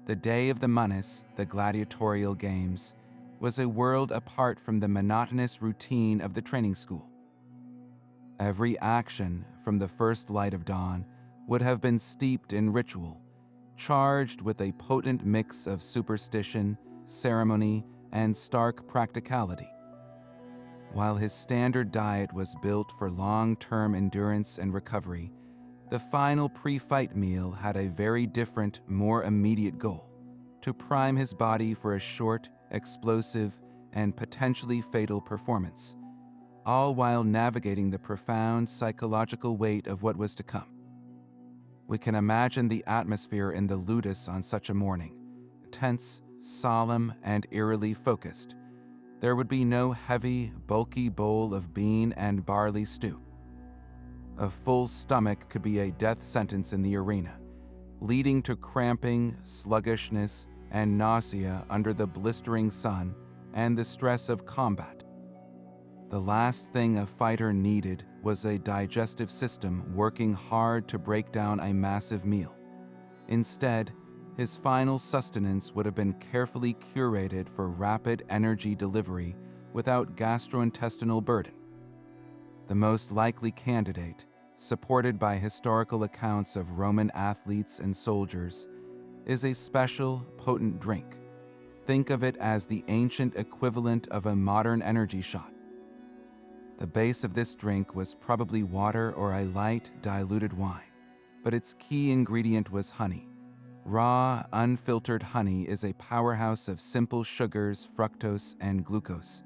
The day of the Munus, the gladiatorial games, was a world apart from the monotonous routine of the training school. Every action, from the first light of dawn, would have been steeped in ritual. charged with a potent mix of superstition, ceremony, and stark practicality. While his standard diet was built for long-term endurance and recovery, the final pre-fight meal had a very different, more immediate goal: to prime his body for a short, explosive, and potentially fatal performance, all while navigating the profound psychological weight of what was to come. We can imagine the atmosphere in the ludus on such a morning: tense, solemn, and eerily focused. There would be no heavy, bulky bowl of bean and barley stew. A full stomach could be a death sentence in the arena, leading to cramping, sluggishness, and nausea under the blistering sun and the stress of combat. The last thing a fighter needed was a digestive system working hard to break down a massive meal. Instead, his final sustenance would have been carefully curated for rapid energy delivery without gastrointestinal burden. The most likely candidate, supported by historical accounts of Roman athletes and soldiers, is a special, potent drink. Think of it as the ancient equivalent of a modern energy shot. The base of this drink was probably water or a light, diluted wine, but its key ingredient was honey. Raw, unfiltered honey is a powerhouse of simple sugars, fructose, and glucose,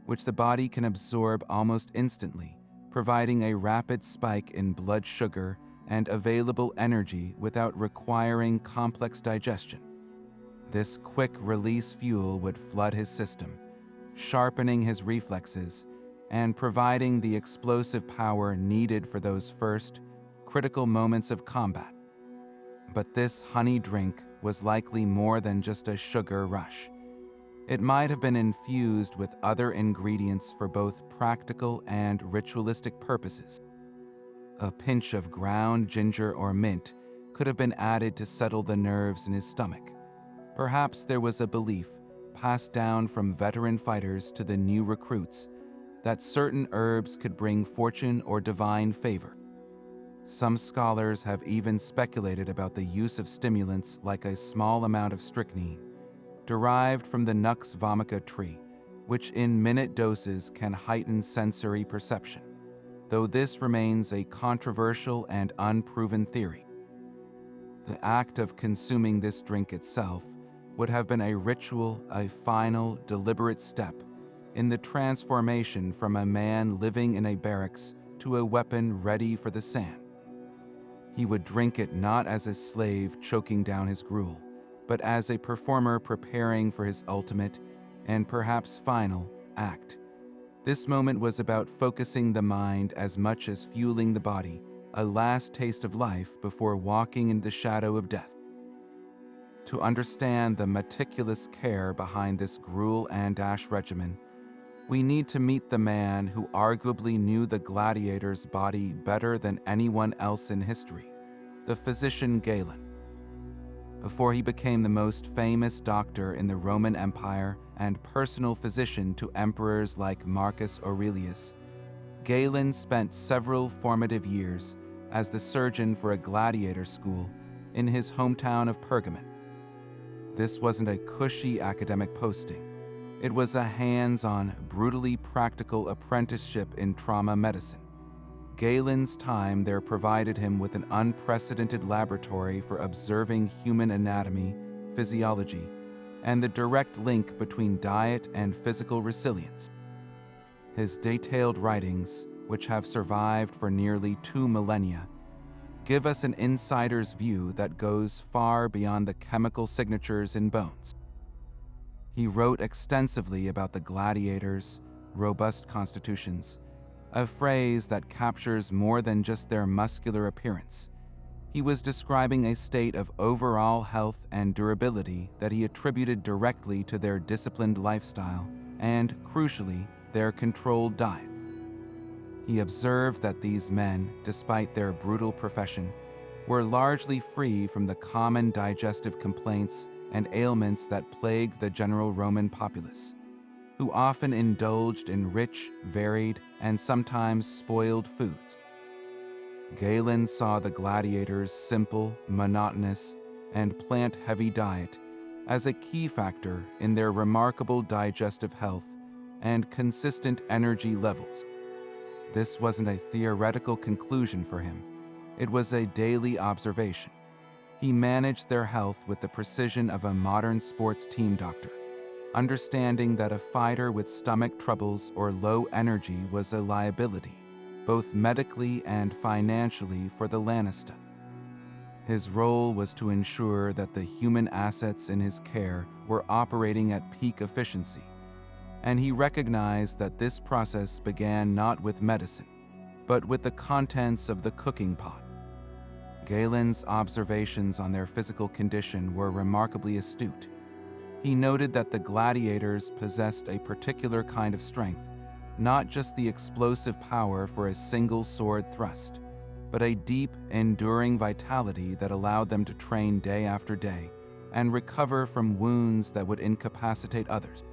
which the body can absorb almost instantly, providing a rapid spike in blood sugar and available energy without requiring complex digestion. This quick-release fuel would flood his system, sharpening his reflexes and providing the explosive power needed for those first, critical moments of combat. But this honey drink was likely more than just a sugar rush. It might have been infused with other ingredients for both practical and ritualistic purposes. A pinch of ground ginger or mint could have been added to settle the nerves in his stomach. Perhaps there was a belief, passed down from veteran fighters to the new recruits, that certain herbs could bring fortune or divine favor. Some scholars have even speculated about the use of stimulants like a small amount of strychnine, derived from the Nux vomica tree, which in minute doses can heighten sensory perception, though this remains a controversial and unproven theory. The act of consuming this drink itself would have been a ritual, a final, deliberate step in the transformation from a man living in a barracks to a weapon ready for the sand. He would drink it not as a slave choking down his gruel, but as a performer preparing for his ultimate, and perhaps final, act. This moment was about focusing the mind as much as fueling the body, a last taste of life before walking in the shadow of death. To understand the meticulous care behind this gruel and ash regimen, we need to meet the man who arguably knew the gladiator's body better than anyone else in history, the physician Galen. Before he became the most famous doctor in the Roman Empire and personal physician to emperors like Marcus Aurelius, Galen spent several formative years as the surgeon for a gladiator school in his hometown of Pergamon. This wasn't a cushy academic posting. It was a hands-on, brutally practical apprenticeship in trauma medicine. Galen's time there provided him with an unprecedented laboratory for observing human anatomy, physiology, and the direct link between diet and physical resilience. His detailed writings, which have survived for nearly 2 millennia, give us an insider's view that goes far beyond the chemical signatures in bones. He wrote extensively about the gladiators' robust constitutions, a phrase that captures more than just their muscular appearance. He was describing a state of overall health and durability that he attributed directly to their disciplined lifestyle and, crucially, their controlled diet. He observed that these men, despite their brutal profession, were largely free from the common digestive complaints and ailments that plagued the general Roman populace, who often indulged in rich, varied, and sometimes spoiled foods. Galen saw the gladiators' simple, monotonous, and plant-heavy diet as a key factor in their remarkable digestive health and consistent energy levels. This wasn't a theoretical conclusion for him. It was a daily observation. He managed their health with the precision of a modern sports team doctor, understanding that a fighter with stomach troubles or low energy was a liability, both medically and financially, for the Lannister. His role was to ensure that the human assets in his care were operating at peak efficiency, and he recognized that this process began not with medicine, but with the contents of the cooking pot. Galen's observations on their physical condition were remarkably astute. He noted that the gladiators possessed a particular kind of strength, not just the explosive power for a single sword thrust, but a deep, enduring vitality that allowed them to train day after day and recover from wounds that would incapacitate others.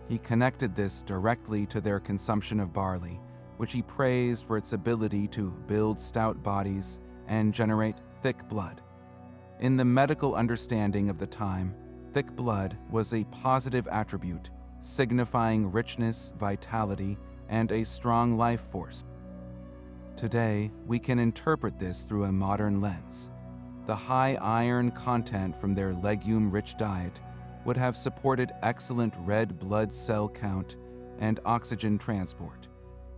He connected this directly to their consumption of barley, which he praised for its ability to build stout bodies and generate thick blood. In the medical understanding of the time, thick blood was a positive attribute, signifying richness, vitality, and a strong life force. Today, we can interpret this through a modern lens. The high iron content from their legume-rich diet would have supported excellent red blood cell count and oxygen transport,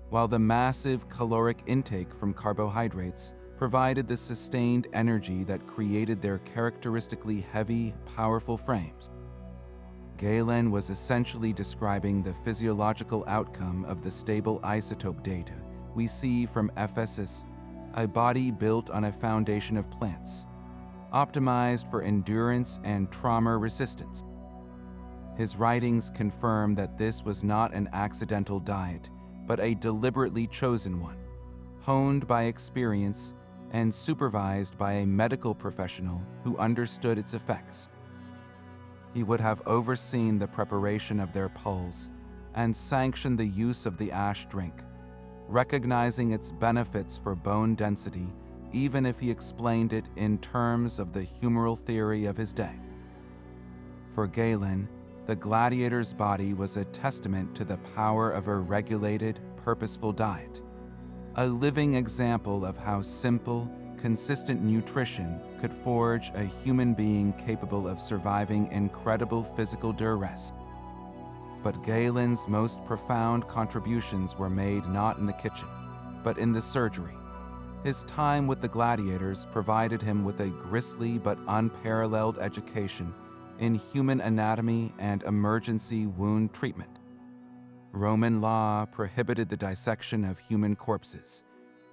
while the massive caloric intake from carbohydrates provided the sustained energy that created their characteristically heavy, powerful frames. Galen was essentially describing the physiological outcome of the stable isotope data we see from Ephesus, a body built on a foundation of plants, optimized for endurance and trauma resistance. His writings confirm that this was not an accidental diet, but a deliberately chosen one, honed by experience and supervised by a medical professional who understood its effects. He would have overseen the preparation of their pulse and sanctioned the use of the ash drink, recognizing its benefits for bone density, even if he explained it in terms of the humoral theory of his day. For Galen, the gladiator's body was a testament to the power of a regulated, purposeful diet, a living example of how simple, consistent nutrition could forge a human being capable of surviving incredible physical duress. But Galen's most profound contributions were made not in the kitchen, but in the surgery. His time with the gladiators provided him with a grisly but unparalleled education in human anatomy and emergency wound treatment. Roman law prohibited the dissection of human corpses,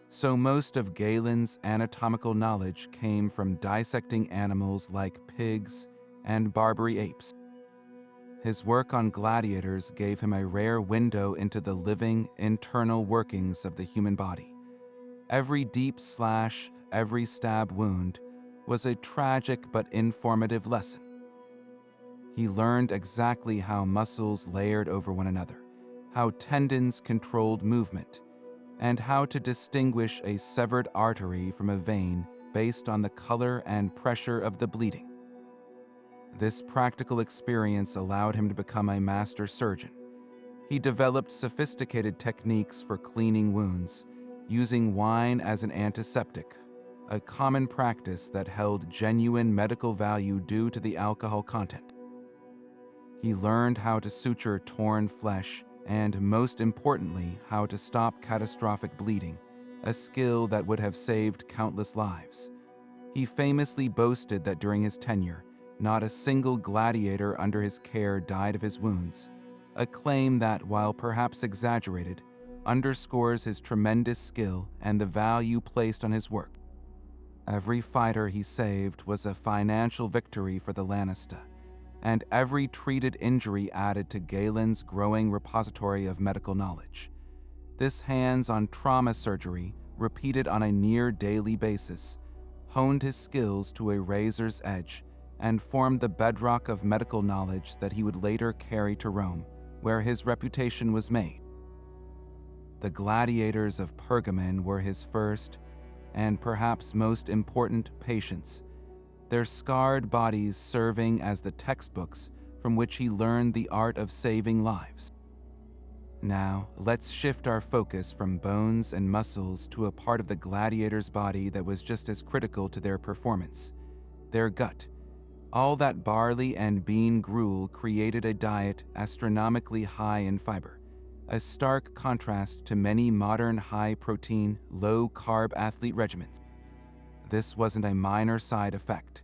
so most of Galen's anatomical knowledge came from dissecting animals like pigs and Barbary apes. His work on gladiators gave him a rare window into the living, internal workings of the human body. Every deep slash, every stab wound was a tragic but informative lesson. He learned exactly how muscles layered over one another, how tendons controlled movement, and how to distinguish a severed artery from a vein based on the color and pressure of the bleeding. This practical experience allowed him to become a master surgeon. He developed sophisticated techniques for cleaning wounds, using wine as an antiseptic, a common practice that held genuine medical value due to the alcohol content. He learned how to suture torn flesh and, most importantly, how to stop catastrophic bleeding, a skill that would have saved countless lives. He famously boasted that during his tenure, not a single gladiator under his care died of his wounds, a claim that, while perhaps exaggerated, underscores his tremendous skill and the value placed on his work. Every fighter he saved was a financial victory for the Lannister, and every treated injury added to Galen's growing repository of medical knowledge. This hands-on trauma surgery, repeated on a near-daily basis, honed his skills to a razor's edge and formed the bedrock of medical knowledge that he would later carry to Rome, where his reputation was made. The gladiators of Pergamon were his first and perhaps most important patients. their scarred bodies serving as the textbooks from which he learned the art of saving lives. Now, let's shift our focus from bones and muscles to a part of the gladiator's body that was just as critical to their performance: their gut. All that barley and bean gruel created a diet astronomically high in fiber, a stark contrast to many modern high-protein, low-carb athlete regimens. This wasn't a minor side effect.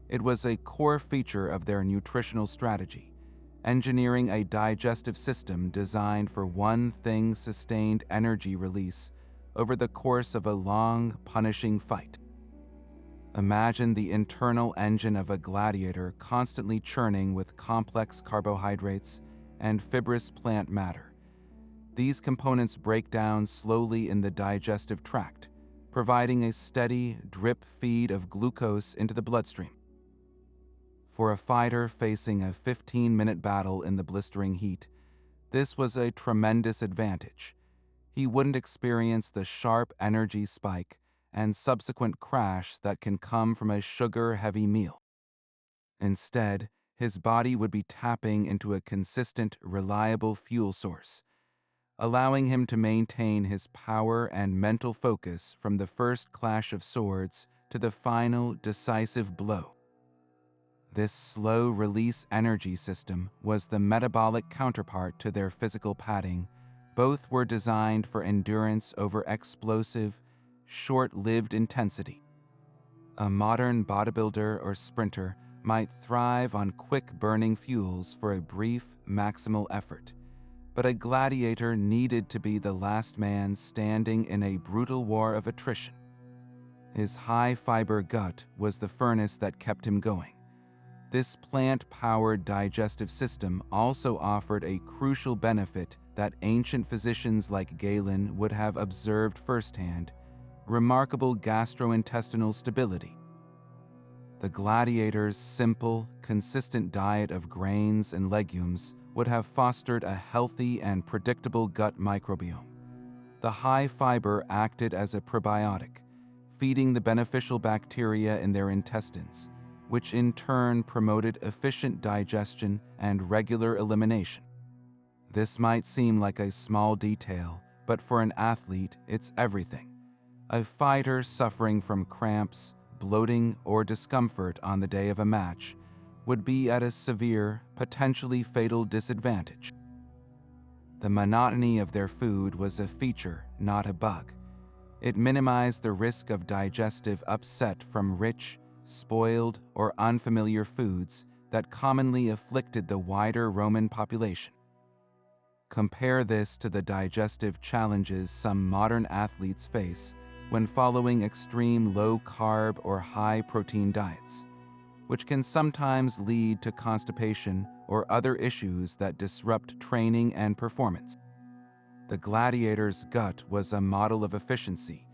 It was a core feature of their nutritional strategy, engineering a digestive system designed for one thing: sustained energy release over the course of a long, punishing fight. Imagine the internal engine of a gladiator constantly churning with complex carbohydrates and fibrous plant matter. These components break down slowly in the digestive tract, providing a steady drip feed of glucose into the bloodstream. For a fighter facing a 15-minute battle in the blistering heat, this was a tremendous advantage. He wouldn't experience the sharp energy spike and subsequent crash that can come from a sugar-heavy meal. Instead, his body would be tapping into a consistent, reliable fuel source, allowing him to maintain his power and mental focus from the first clash of swords to the final, decisive blow. This slow-release energy system was the metabolic counterpart to their physical padding. Both were designed for endurance over explosive, short-lived intensity. A modern bodybuilder or sprinter might thrive on quick-burning fuels for a brief, maximal effort, but a gladiator needed to be the last man standing in a brutal war of attrition. His high-fiber gut was the furnace that kept him going. This plant-powered digestive system also offered a crucial benefit that ancient physicians like Galen would have observed firsthand: remarkable gastrointestinal stability. The gladiator's simple, consistent diet of grains and legumes would have fostered a healthy and predictable gut microbiome. The high fiber acted as a probiotic, feeding the beneficial bacteria in their intestines, which in turn promoted efficient digestion and regular elimination. This might seem like a small detail, but for an athlete, it's everything. A fighter suffering from cramps, bloating, or discomfort on the day of a match would be at a severe, potentially fatal disadvantage. The monotony of their food was a feature, not a bug. It minimized the risk of digestive upset from rich, spoiled, or unfamiliar foods that commonly afflicted the wider Roman population. Compare this to the digestive challenges some modern athletes face when following extreme low-carb or high-protein diets, which can sometimes lead to constipation or other issues that disrupt training and performance. The gladiator's gut was a model of efficiency,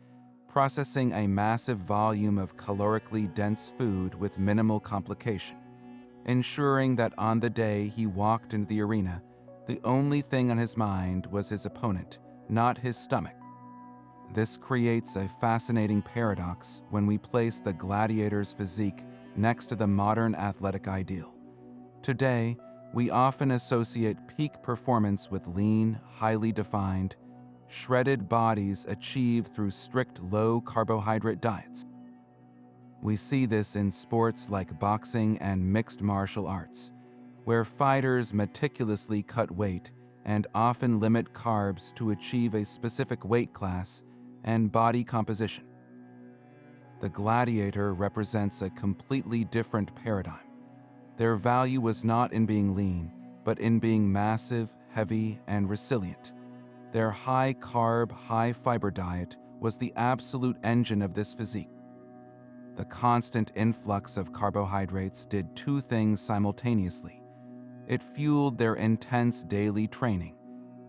processing a massive volume of calorically dense food with minimal complication, ensuring that on the day he walked into the arena, the only thing on his mind was his opponent, not his stomach. This creates a fascinating paradox when we place the gladiator's physique next to the modern athletic ideal. Today, we often associate peak performance with lean, highly defined, shredded bodies achieved through strict low-carbohydrate diets. We see this in sports like boxing and mixed martial arts, where fighters meticulously cut weight and often limit carbs to achieve a specific weight class and body composition. The gladiator represents a completely different paradigm. Their value was not in being lean, but in being massive, heavy, and resilient. Their high-carb, high-fiber diet was the absolute engine of this physique. The constant influx of carbohydrates did two things simultaneously. It fueled their intense daily training,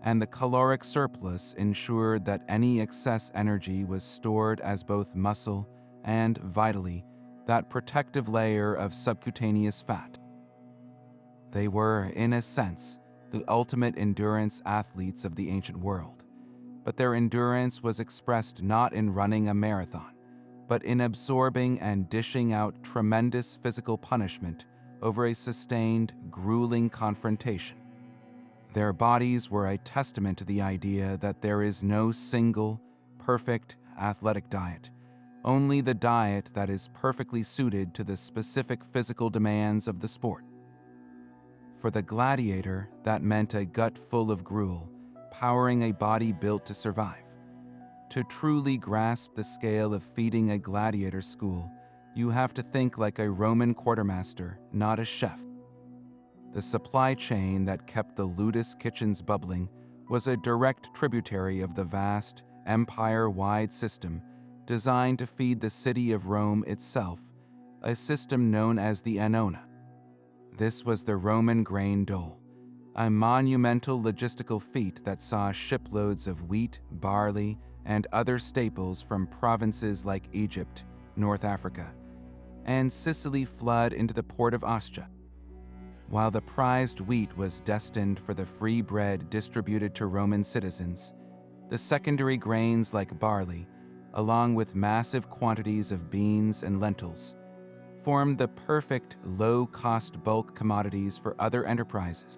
and the caloric surplus ensured that any excess energy was stored as both muscle and, vitally, that protective layer of subcutaneous fat. They were, in a sense, the ultimate endurance athletes of the ancient world, but their endurance was expressed not in running a marathon, but in absorbing and dishing out tremendous physical punishment over a sustained, grueling confrontation. Their bodies were a testament to the idea that there is no single, perfect athletic diet, only the diet that is perfectly suited to the specific physical demands of the sport. For the gladiator, that meant a gut full of gruel, powering a body built to survive. To truly grasp the scale of feeding a gladiator school, you have to think like a Roman quartermaster, not a chef. The supply chain that kept the Ludus kitchens bubbling was a direct tributary of the vast, empire-wide system designed to feed the city of Rome itself, a system known as the annona. This was the Roman grain dole, a monumental logistical feat that saw shiploads of wheat, barley, and other staples from provinces like Egypt, North Africa, and Sicily flood into the port of Ostia. While the prized wheat was destined for the free bread distributed to Roman citizens, the secondary grains like barley, along with massive quantities of beans and lentils, formed the perfect low-cost bulk commodities for other enterprises.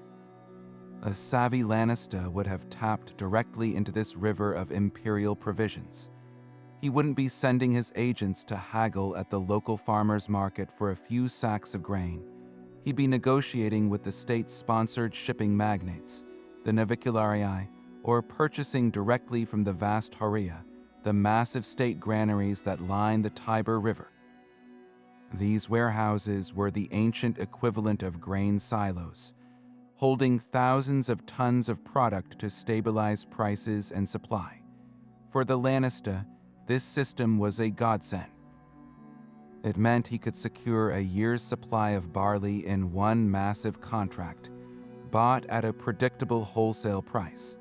A savvy Lanista would have tapped directly into this river of imperial provisions. He wouldn't be sending his agents to haggle at the local farmer's market for a few sacks of grain. He'd be negotiating with the state-sponsored shipping magnates, the navicularii, or purchasing directly from the vast Horia, the massive state granaries that line the Tiber River. These warehouses were the ancient equivalent of grain silos, holding thousands of tons of product to stabilize prices and supply. For the Lanista, this system was a godsend. It meant he could secure a year's supply of barley in one massive contract, bought at a predictable wholesale price.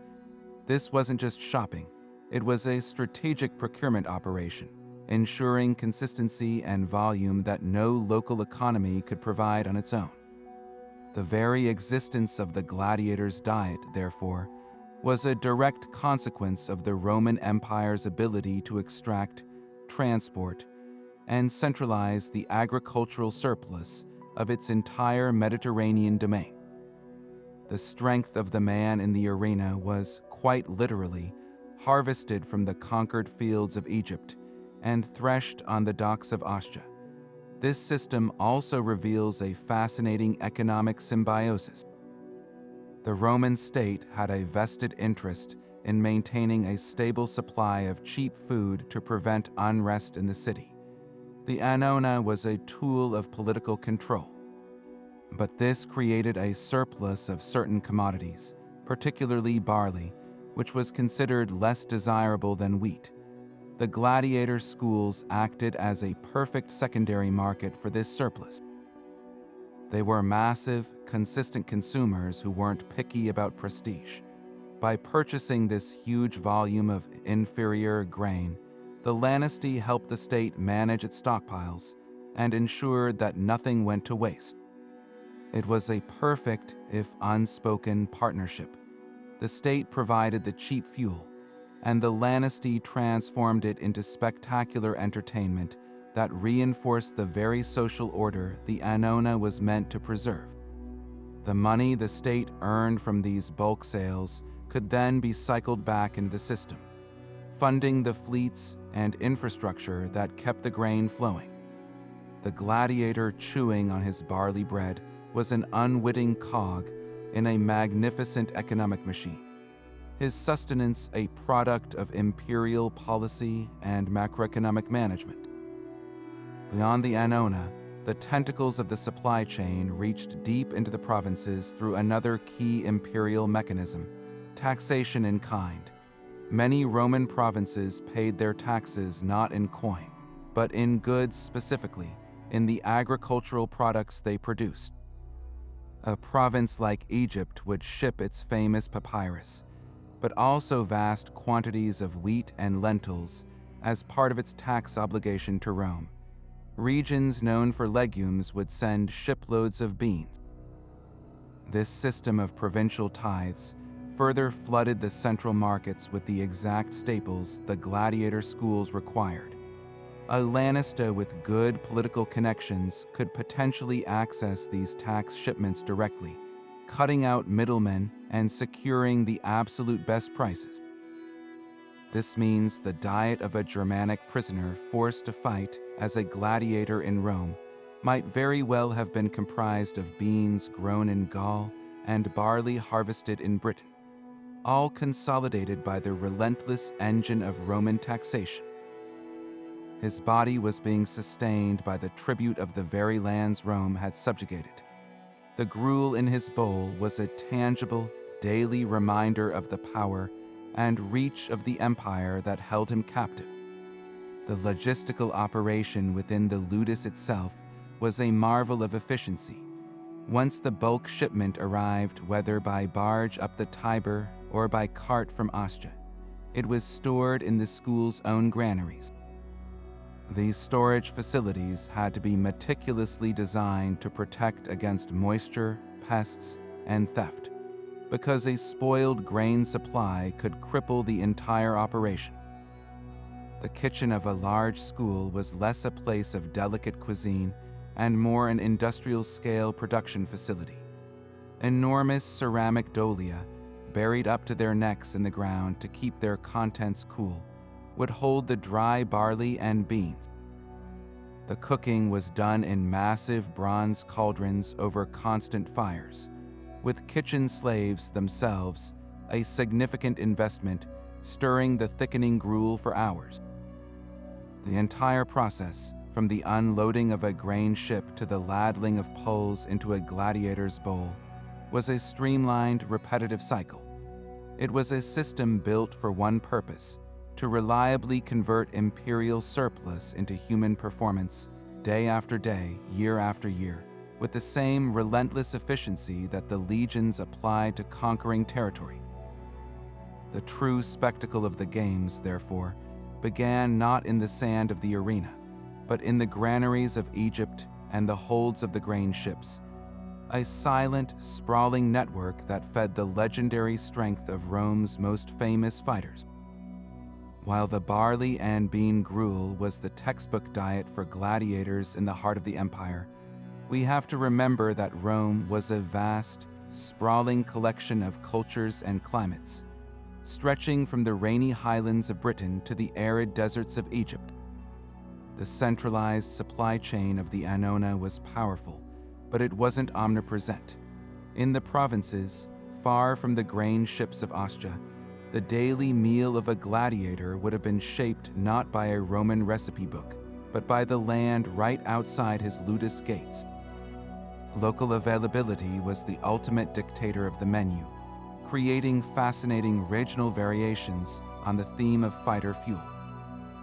This wasn't just shopping, it was a strategic procurement operation, ensuring consistency and volume that no local economy could provide on its own. The very existence of the gladiator's diet, therefore, was a direct consequence of the Roman Empire's ability to extract, transport, and centralize the agricultural surplus of its entire Mediterranean domain. The strength of the man in the arena was, quite literally, harvested from the conquered fields of Egypt and threshed on the docks of Ostia. This system also reveals a fascinating economic symbiosis. The Roman state had a vested interest in maintaining a stable supply of cheap food to prevent unrest in the city. The annona was a tool of political control. But this created a surplus of certain commodities, particularly barley, which was considered less desirable than wheat. The gladiator schools acted as a perfect secondary market for this surplus. They were massive, consistent consumers who weren't picky about prestige. By purchasing this huge volume of inferior grain, the Lanistae helped the state manage its stockpiles and ensured that nothing went to waste. It was a perfect, if unspoken, partnership. The state provided the cheap fuel, and the Lanistae transformed it into spectacular entertainment that reinforced the very social order the annona was meant to preserve. The money the state earned from these bulk sales could then be cycled back into the system, funding the fleets and infrastructure that kept the grain flowing. The gladiator chewing on his barley bread was an unwitting cog in a magnificent economic machine, his sustenance a product of imperial policy and macroeconomic management. Beyond the annona, the tentacles of the supply chain reached deep into the provinces through another key imperial mechanism, taxation in kind. Many Roman provinces paid their taxes not in coin, but in goods specifically, in the agricultural products they produced. A province like Egypt would ship its famous papyrus, but also vast quantities of wheat and lentils as part of its tax obligation to Rome. Regions known for legumes would send shiploads of beans. This system of provincial tithes further flooded the central markets with the exact staples the gladiator schools required. A Lannister with good political connections could potentially access these tax shipments directly, cutting out middlemen and securing the absolute best prices. This means the diet of a Germanic prisoner forced to fight as a gladiator in Rome might very well have been comprised of beans grown in Gaul and barley harvested in Britain, all consolidated by the relentless engine of Roman taxation. His body was being sustained by the tribute of the very lands Rome had subjugated. The gruel in his bowl was a tangible, daily reminder of the power and reach of the empire that held him captive. The logistical operation within the ludus itself was a marvel of efficiency. Once the bulk shipment arrived, whether by barge up the Tiber or by cart from Ostia, it was stored in the school's own granaries. These storage facilities had to be meticulously designed to protect against moisture, pests, and theft, because a spoiled grain supply could cripple the entire operation. The kitchen of a large school was less a place of delicate cuisine and more an industrial-scale production facility. Enormous ceramic dolia, buried up to their necks in the ground to keep their contents cool, would hold the dry barley and beans. The cooking was done in massive bronze cauldrons over constant fires, with kitchen slaves themselves, a significant investment, stirring the thickening gruel for hours. The entire process, from the unloading of a grain ship to the ladling of poles into a gladiator's bowl, was a streamlined, repetitive cycle. It was a system built for one purpose: to reliably convert imperial surplus into human performance, day after day, year after year, with the same relentless efficiency that the legions applied to conquering territory. The true spectacle of the games, therefore, began not in the sand of the arena, but in the granaries of Egypt and the holds of the grain ships, a silent, sprawling network that fed the legendary strength of Rome's most famous fighters. While the barley and bean gruel was the textbook diet for gladiators in the heart of the empire, we have to remember that Rome was a vast, sprawling collection of cultures and climates, stretching from the rainy highlands of Britain to the arid deserts of Egypt. The centralized supply chain of the Annona was powerful, but it wasn't omnipresent. In the provinces, far from the grain ships of Ostia, the daily meal of a gladiator would have been shaped not by a Roman recipe book, but by the land right outside his ludus gates. Local availability was the ultimate dictator of the menu, creating fascinating regional variations on the theme of fighter fuel.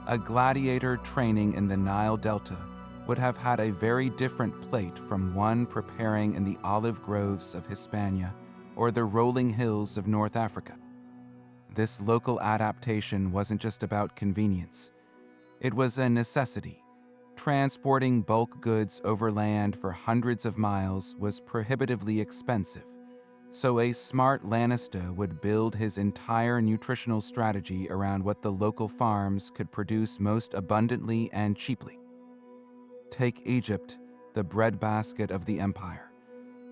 A gladiator training in the Nile Delta would have had a very different plate from one preparing in the olive groves of Hispania or the rolling hills of North Africa. This local adaptation wasn't just about convenience. It was a necessity. Transporting bulk goods over land for hundreds of miles was prohibitively expensive, so a smart Lannister would build his entire nutritional strategy around what the local farms could produce most abundantly and cheaply. Take Egypt, the breadbasket of the empire.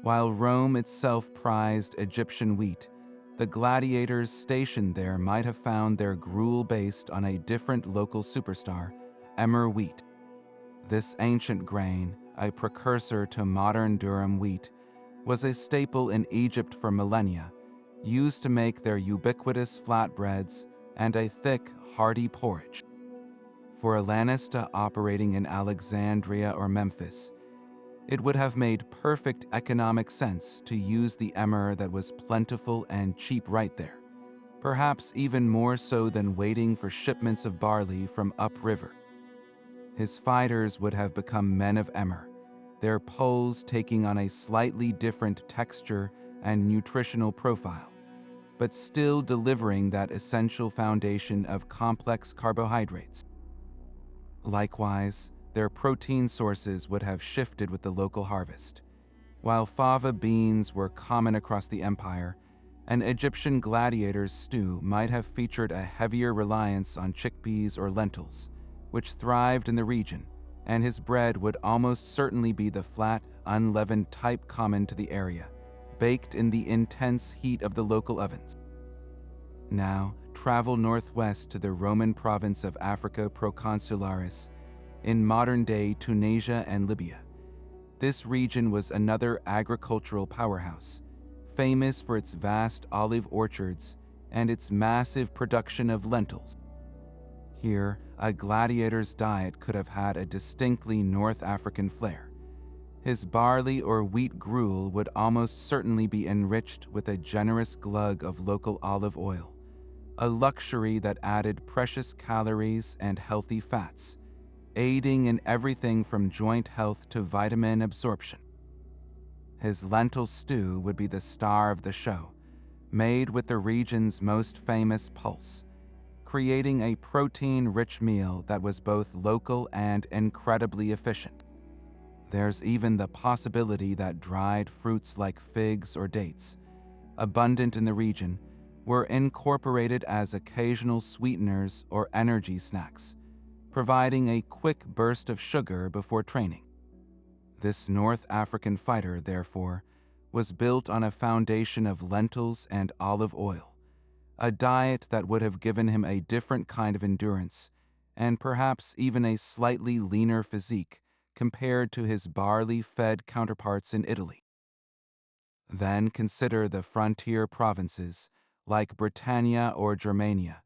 While Rome itself prized Egyptian wheat, the gladiators stationed there might have found their gruel based on a different local superstar, emmer wheat. This ancient grain, a precursor to modern durum wheat, was a staple in Egypt for millennia, used to make their ubiquitous flatbreads and a thick, hearty porridge. For a Lannister operating in Alexandria or Memphis, it would have made perfect economic sense to use the emmer that was plentiful and cheap right there, perhaps even more so than waiting for shipments of barley from upriver. His fighters would have become men of emmer, their poles taking on a slightly different texture and nutritional profile, but still delivering that essential foundation of complex carbohydrates. Likewise, their protein sources would have shifted with the local harvest. While fava beans were common across the empire, an Egyptian gladiator's stew might have featured a heavier reliance on chickpeas or lentils, which thrived in the region, and his bread would almost certainly be the flat, unleavened type common to the area, baked in the intense heat of the local ovens. Now, travel northwest to the Roman province of Africa Proconsularis, in modern-day Tunisia and Libya. This region was another agricultural powerhouse, famous for its vast olive orchards and its massive production of lentils. Here, a gladiator's diet could have had a distinctly North African flair. His barley or wheat gruel would almost certainly be enriched with a generous glug of local olive oil, a luxury that added precious calories and healthy fats, aiding in everything from joint health to vitamin absorption. His lentil stew would be the star of the show, made with the region's most famous pulse, creating a protein-rich meal that was both local and incredibly efficient. There's even the possibility that dried fruits like figs or dates, abundant in the region, were incorporated as occasional sweeteners or energy snacks, providing a quick burst of sugar before training. This North African fighter, therefore, was built on a foundation of lentils and olive oil, a diet that would have given him a different kind of endurance and perhaps even a slightly leaner physique compared to his barley-fed counterparts in Italy. Then consider the frontier provinces, like Britannia or Germania.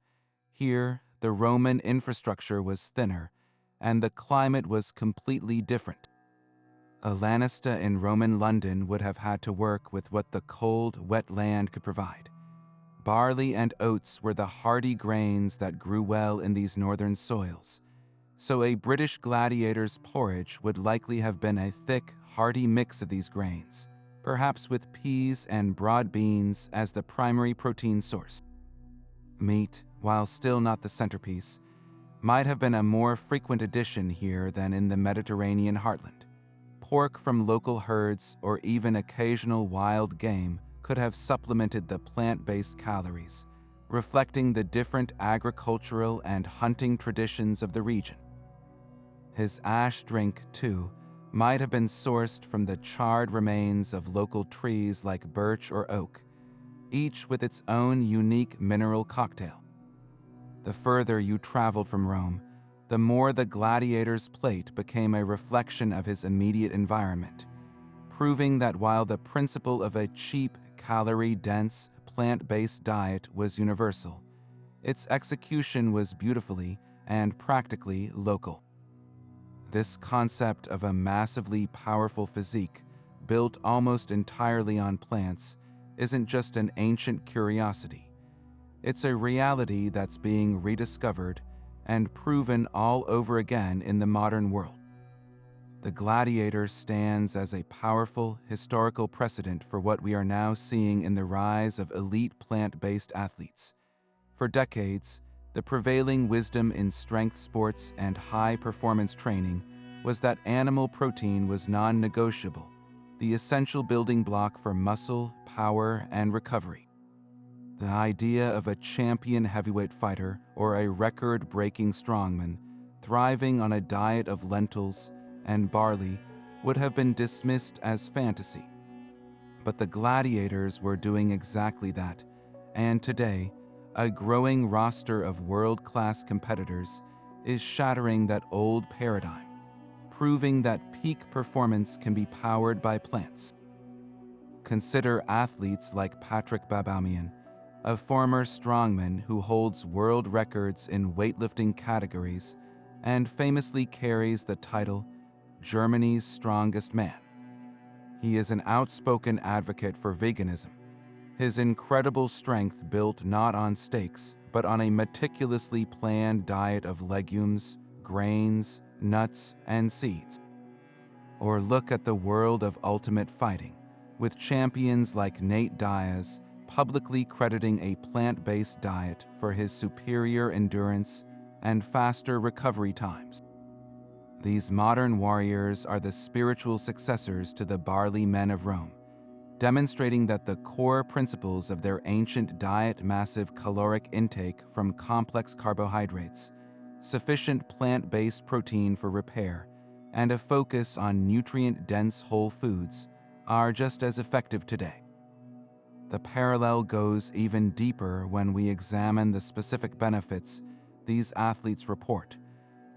Here, the Roman infrastructure was thinner, and the climate was completely different. A lanista in Roman London would have had to work with what the cold, wet land could provide. Barley and oats were the hardy grains that grew well in these northern soils, so a British gladiator's porridge would likely have been a thick, hearty mix of these grains, perhaps with peas and broad beans as the primary protein source. Meat, while still not the centerpiece, might have been a more frequent addition here than in the Mediterranean heartland. Pork from local herds or even occasional wild game could have supplemented the plant-based calories, reflecting the different agricultural and hunting traditions of the region. His ash drink, too, might have been sourced from the charred remains of local trees like birch or oak, each with its own unique mineral cocktail. The further you traveled from Rome, the more the gladiator's plate became a reflection of his immediate environment, proving that while the principle of a cheap, calorie-dense, plant-based diet was universal, its execution was beautifully and practically local. This concept of a massively powerful physique, built almost entirely on plants, isn't just an ancient curiosity. It's a reality that's being rediscovered and proven all over again in the modern world. The gladiator stands as a powerful historical precedent for what we are now seeing in the rise of elite plant-based athletes. For decades, the prevailing wisdom in strength sports and high-performance training was that animal protein was non-negotiable, the essential building block for muscle, power, and recovery. The idea of a champion heavyweight fighter or a record-breaking strongman thriving on a diet of lentils and barley would have been dismissed as fantasy. But the gladiators were doing exactly that, and today, a growing roster of world-class competitors is shattering that old paradigm, proving that peak performance can be powered by plants. Consider athletes like Patrick Baboumian, a former strongman who holds world records in weightlifting categories and famously carries the title Germany's Strongest Man. He is an outspoken advocate for veganism, his incredible strength built not on steaks, but on a meticulously planned diet of legumes, grains, nuts, and seeds. Or look at the world of ultimate fighting, with champions like Nate Diaz publicly crediting a plant-based diet for his superior endurance and faster recovery times. These modern warriors are the spiritual successors to the barley men of Rome, demonstrating that the core principles of their ancient diet, massive caloric intake from complex carbohydrates, sufficient plant-based protein for repair, and a focus on nutrient-dense whole foods are just as effective today. The parallel goes even deeper when we examine the specific benefits these athletes report,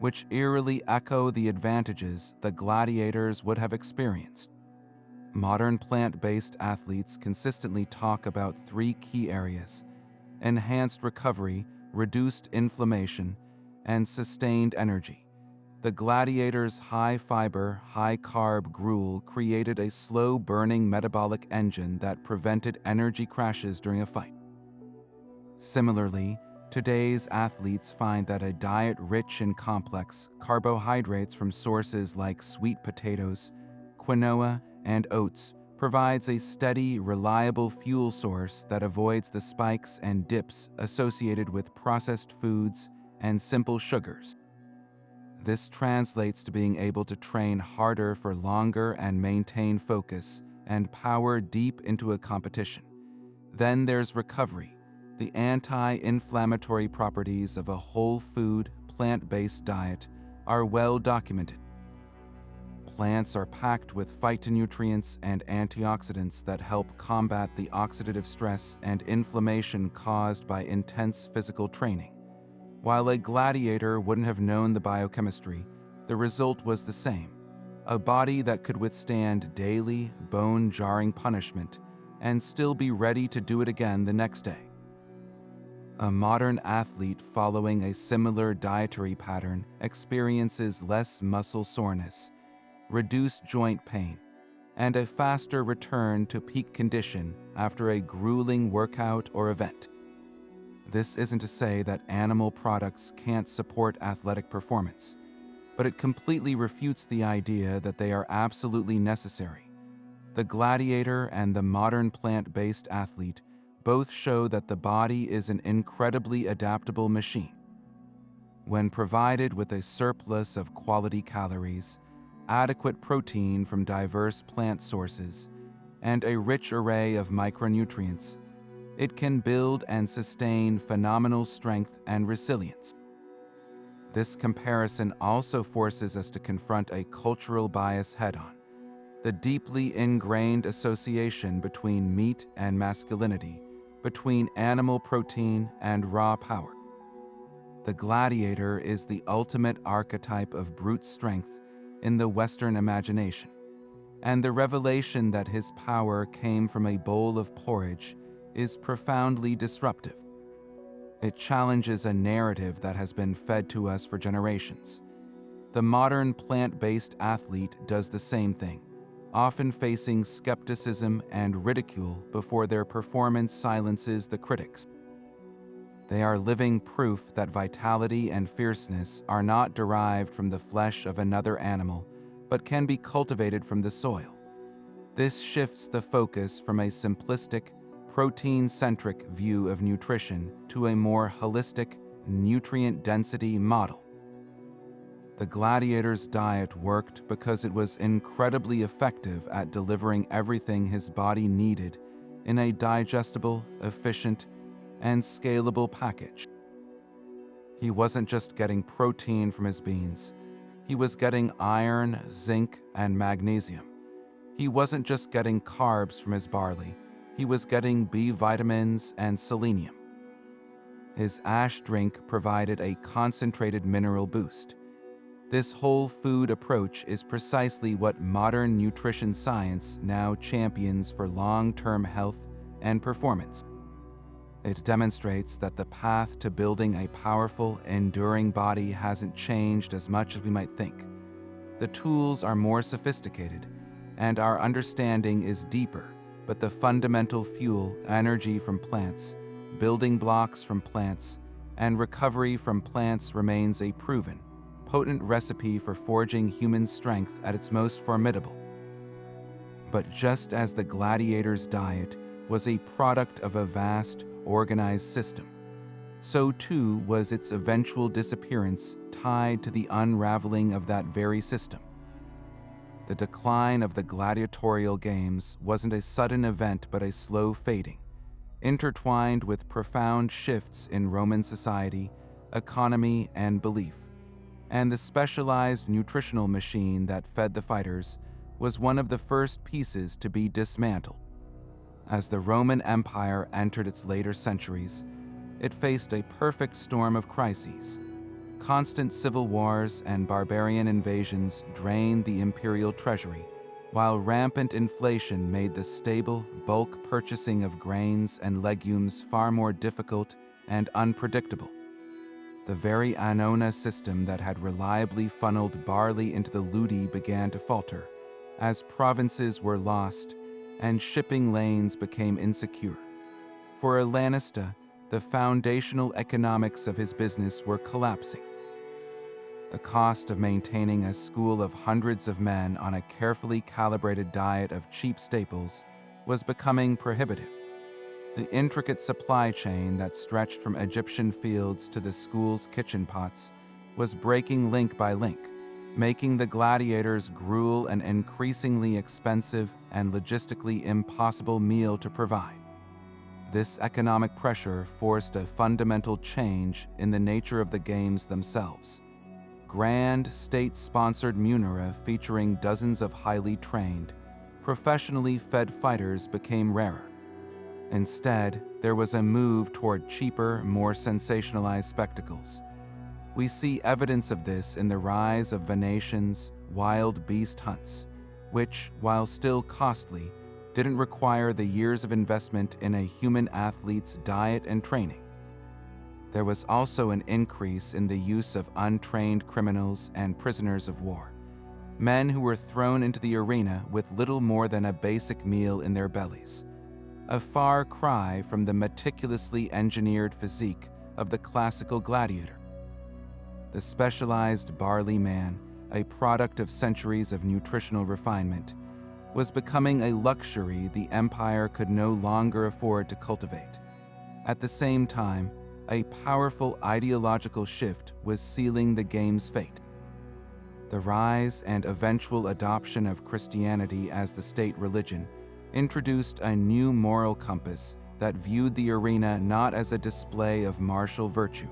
which eerily echo the advantages the gladiators would have experienced. Modern plant-based athletes consistently talk about three key areas: enhanced recovery, reduced inflammation, and sustained energy. The gladiators' high-fiber, high-carb gruel created a slow-burning metabolic engine that prevented energy crashes during a fight. Similarly, today's athletes find that a diet rich in complex carbohydrates from sources like sweet potatoes, quinoa, and oats provides a steady, reliable fuel source that avoids the spikes and dips associated with processed foods and simple sugars. This translates to being able to train harder for longer and maintain focus and power deep into a competition. Then there's recovery. The anti-inflammatory properties of a whole food, plant-based diet are well documented. Plants are packed with phytonutrients and antioxidants that help combat the oxidative stress and inflammation caused by intense physical training. While a gladiator wouldn't have known the biochemistry, the result was the same: a body that could withstand daily, bone-jarring punishment and still be ready to do it again the next day. A modern athlete following a similar dietary pattern experiences less muscle soreness, reduced joint pain, and a faster return to peak condition after a grueling workout or event. This isn't to say that animal products can't support athletic performance, but it completely refutes the idea that they are absolutely necessary. The gladiator and the modern plant-based athlete both show that the body is an incredibly adaptable machine. When provided with a surplus of quality calories, adequate protein from diverse plant sources, and a rich array of micronutrients, it can build and sustain phenomenal strength and resilience. This comparison also forces us to confront a cultural bias head-on: the deeply ingrained association between meat and masculinity, between animal protein and raw power. The gladiator is the ultimate archetype of brute strength in the Western imagination, and the revelation that his power came from a bowl of porridge is profoundly disruptive. It challenges a narrative that has been fed to us for generations. The modern plant-based athlete does the same thing, often facing skepticism and ridicule before their performance silences the critics. They are living proof that vitality and fierceness are not derived from the flesh of another animal, but can be cultivated from the soil. This shifts the focus from a simplistic, protein-centric view of nutrition to a more holistic, nutrient density model. The gladiator's diet worked because it was incredibly effective at delivering everything his body needed in a digestible, efficient, and scalable package. He wasn't just getting protein from his beans. He was getting iron, zinc, and magnesium. He wasn't just getting carbs from his barley. He was getting B vitamins and selenium. His ash drink provided a concentrated mineral boost. This whole food approach is precisely what modern nutrition science now champions for long-term health and performance. It demonstrates that the path to building a powerful, enduring body hasn't changed as much as we might think. The tools are more sophisticated, and our understanding is deeper, but the fundamental fuel, energy from plants, building blocks from plants, and recovery from plants remains a proven, potent recipe for forging human strength at its most formidable. But just as the gladiator's diet was a product of a vast, organized system, so too was its eventual disappearance tied to the unraveling of that very system. The decline of the gladiatorial games wasn't a sudden event but a slow fading, intertwined with profound shifts in Roman society, economy, and belief, and the specialized nutritional machine that fed the fighters was one of the first pieces to be dismantled. As the Roman Empire entered its later centuries, it faced a perfect storm of crises. Constant civil wars and barbarian invasions drained the imperial treasury, while rampant inflation made the stable, bulk purchasing of grains and legumes far more difficult and unpredictable. The very annona system that had reliably funneled barley into the ludi began to falter, as provinces were lost and shipping lanes became insecure. For a Lanista, the foundational economics of his business were collapsing. The cost of maintaining a school of hundreds of men on a carefully calibrated diet of cheap staples was becoming prohibitive. The intricate supply chain that stretched from Egyptian fields to the school's kitchen pots was breaking link by link, making the gladiators' gruel an increasingly expensive and logistically impossible meal to provide. This economic pressure forced a fundamental change in the nature of the games themselves. Grand, state-sponsored munera featuring dozens of highly trained, professionally fed fighters became rarer. Instead, there was a move toward cheaper, more sensationalized spectacles. We see evidence of this in the rise of Venetian's wild beast hunts, which, while still costly, didn't require the years of investment in a human athlete's diet and training. There was also an increase in the use of untrained criminals and prisoners of war, men who were thrown into the arena with little more than a basic meal in their bellies, a far cry from the meticulously engineered physique of the classical gladiator. The specialized barley man, a product of centuries of nutritional refinement, was becoming a luxury the empire could no longer afford to cultivate. At the same time, a powerful ideological shift was sealing the game's fate. The rise and eventual adoption of Christianity as the state religion introduced a new moral compass that viewed the arena not as a display of martial virtue,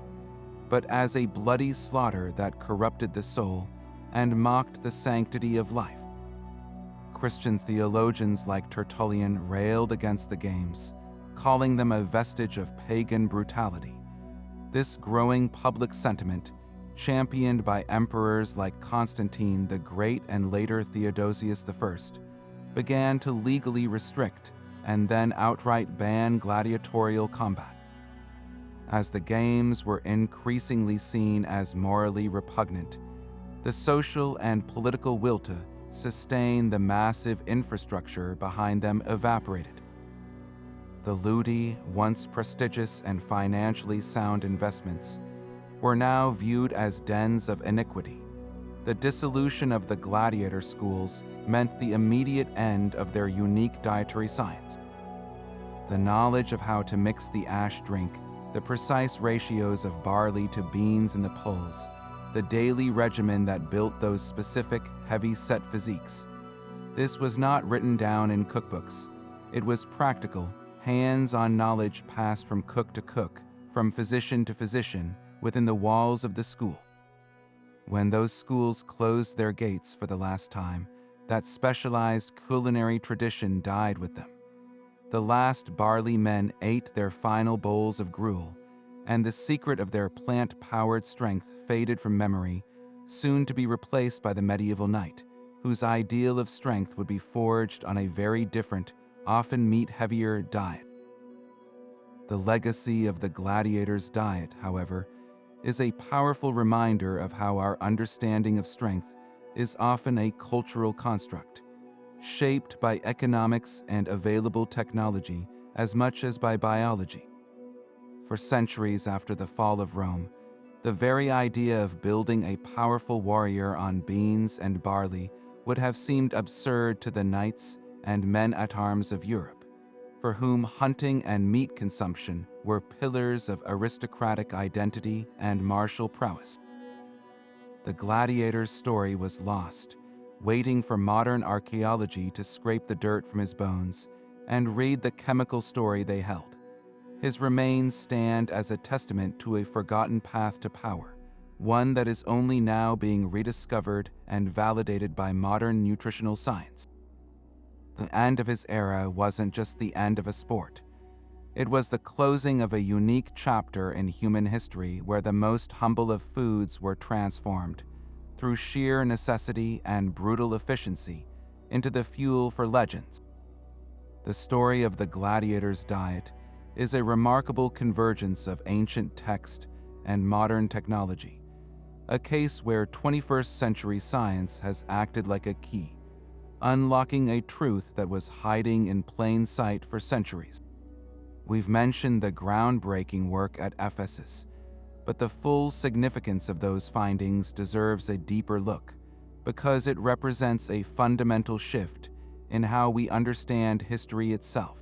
but as a bloody slaughter that corrupted the soul and mocked the sanctity of life. Christian theologians like Tertullian railed against the games, calling them a vestige of pagan brutality. This growing public sentiment, championed by emperors like Constantine the Great and later Theodosius I, began to legally restrict and then outright ban gladiatorial combat. As the games were increasingly seen as morally repugnant, the social and political will to sustain the massive infrastructure behind them evaporated. The ludi, once prestigious and financially sound investments, were now viewed as dens of iniquity. The dissolution of the gladiator schools meant the immediate end of their unique dietary science. The knowledge of how to mix the ash drink, the precise ratios of barley to beans in the pulls, the daily regimen that built those specific, heavy-set physiques. This was not written down in cookbooks. It was practical, hands-on knowledge passed from cook to cook, from physician to physician, within the walls of the school. When those schools closed their gates for the last time, that specialized culinary tradition died with them. The last barley men ate their final bowls of gruel, and the secret of their plant-powered strength faded from memory, soon to be replaced by the medieval knight, whose ideal of strength would be forged on a very different, often meat-heavier diet. The legacy of the gladiator's diet, however, is a powerful reminder of how our understanding of strength is often a cultural construct, shaped by economics and available technology as much as by biology. For centuries after the fall of Rome, the very idea of building a powerful warrior on beans and barley would have seemed absurd to the knights and men-at-arms of Europe, for whom hunting and meat consumption were pillars of aristocratic identity and martial prowess. The gladiator's story was lost, waiting for modern archaeology to scrape the dirt from his bones and read the chemical story they held. His remains stand as a testament to a forgotten path to power, one that is only now being rediscovered and validated by modern nutritional science. The end of his era wasn't just the end of a sport. It was the closing of a unique chapter in human history where the most humble of foods were transformed, through sheer necessity and brutal efficiency, into the fuel for legends. The story of the gladiator's diet is a remarkable convergence of ancient text and modern technology, a case where 21st century science has acted like a key, unlocking a truth that was hiding in plain sight for centuries. We've mentioned the groundbreaking work at Ephesus, but the full significance of those findings deserves a deeper look, because it represents a fundamental shift in how we understand history itself.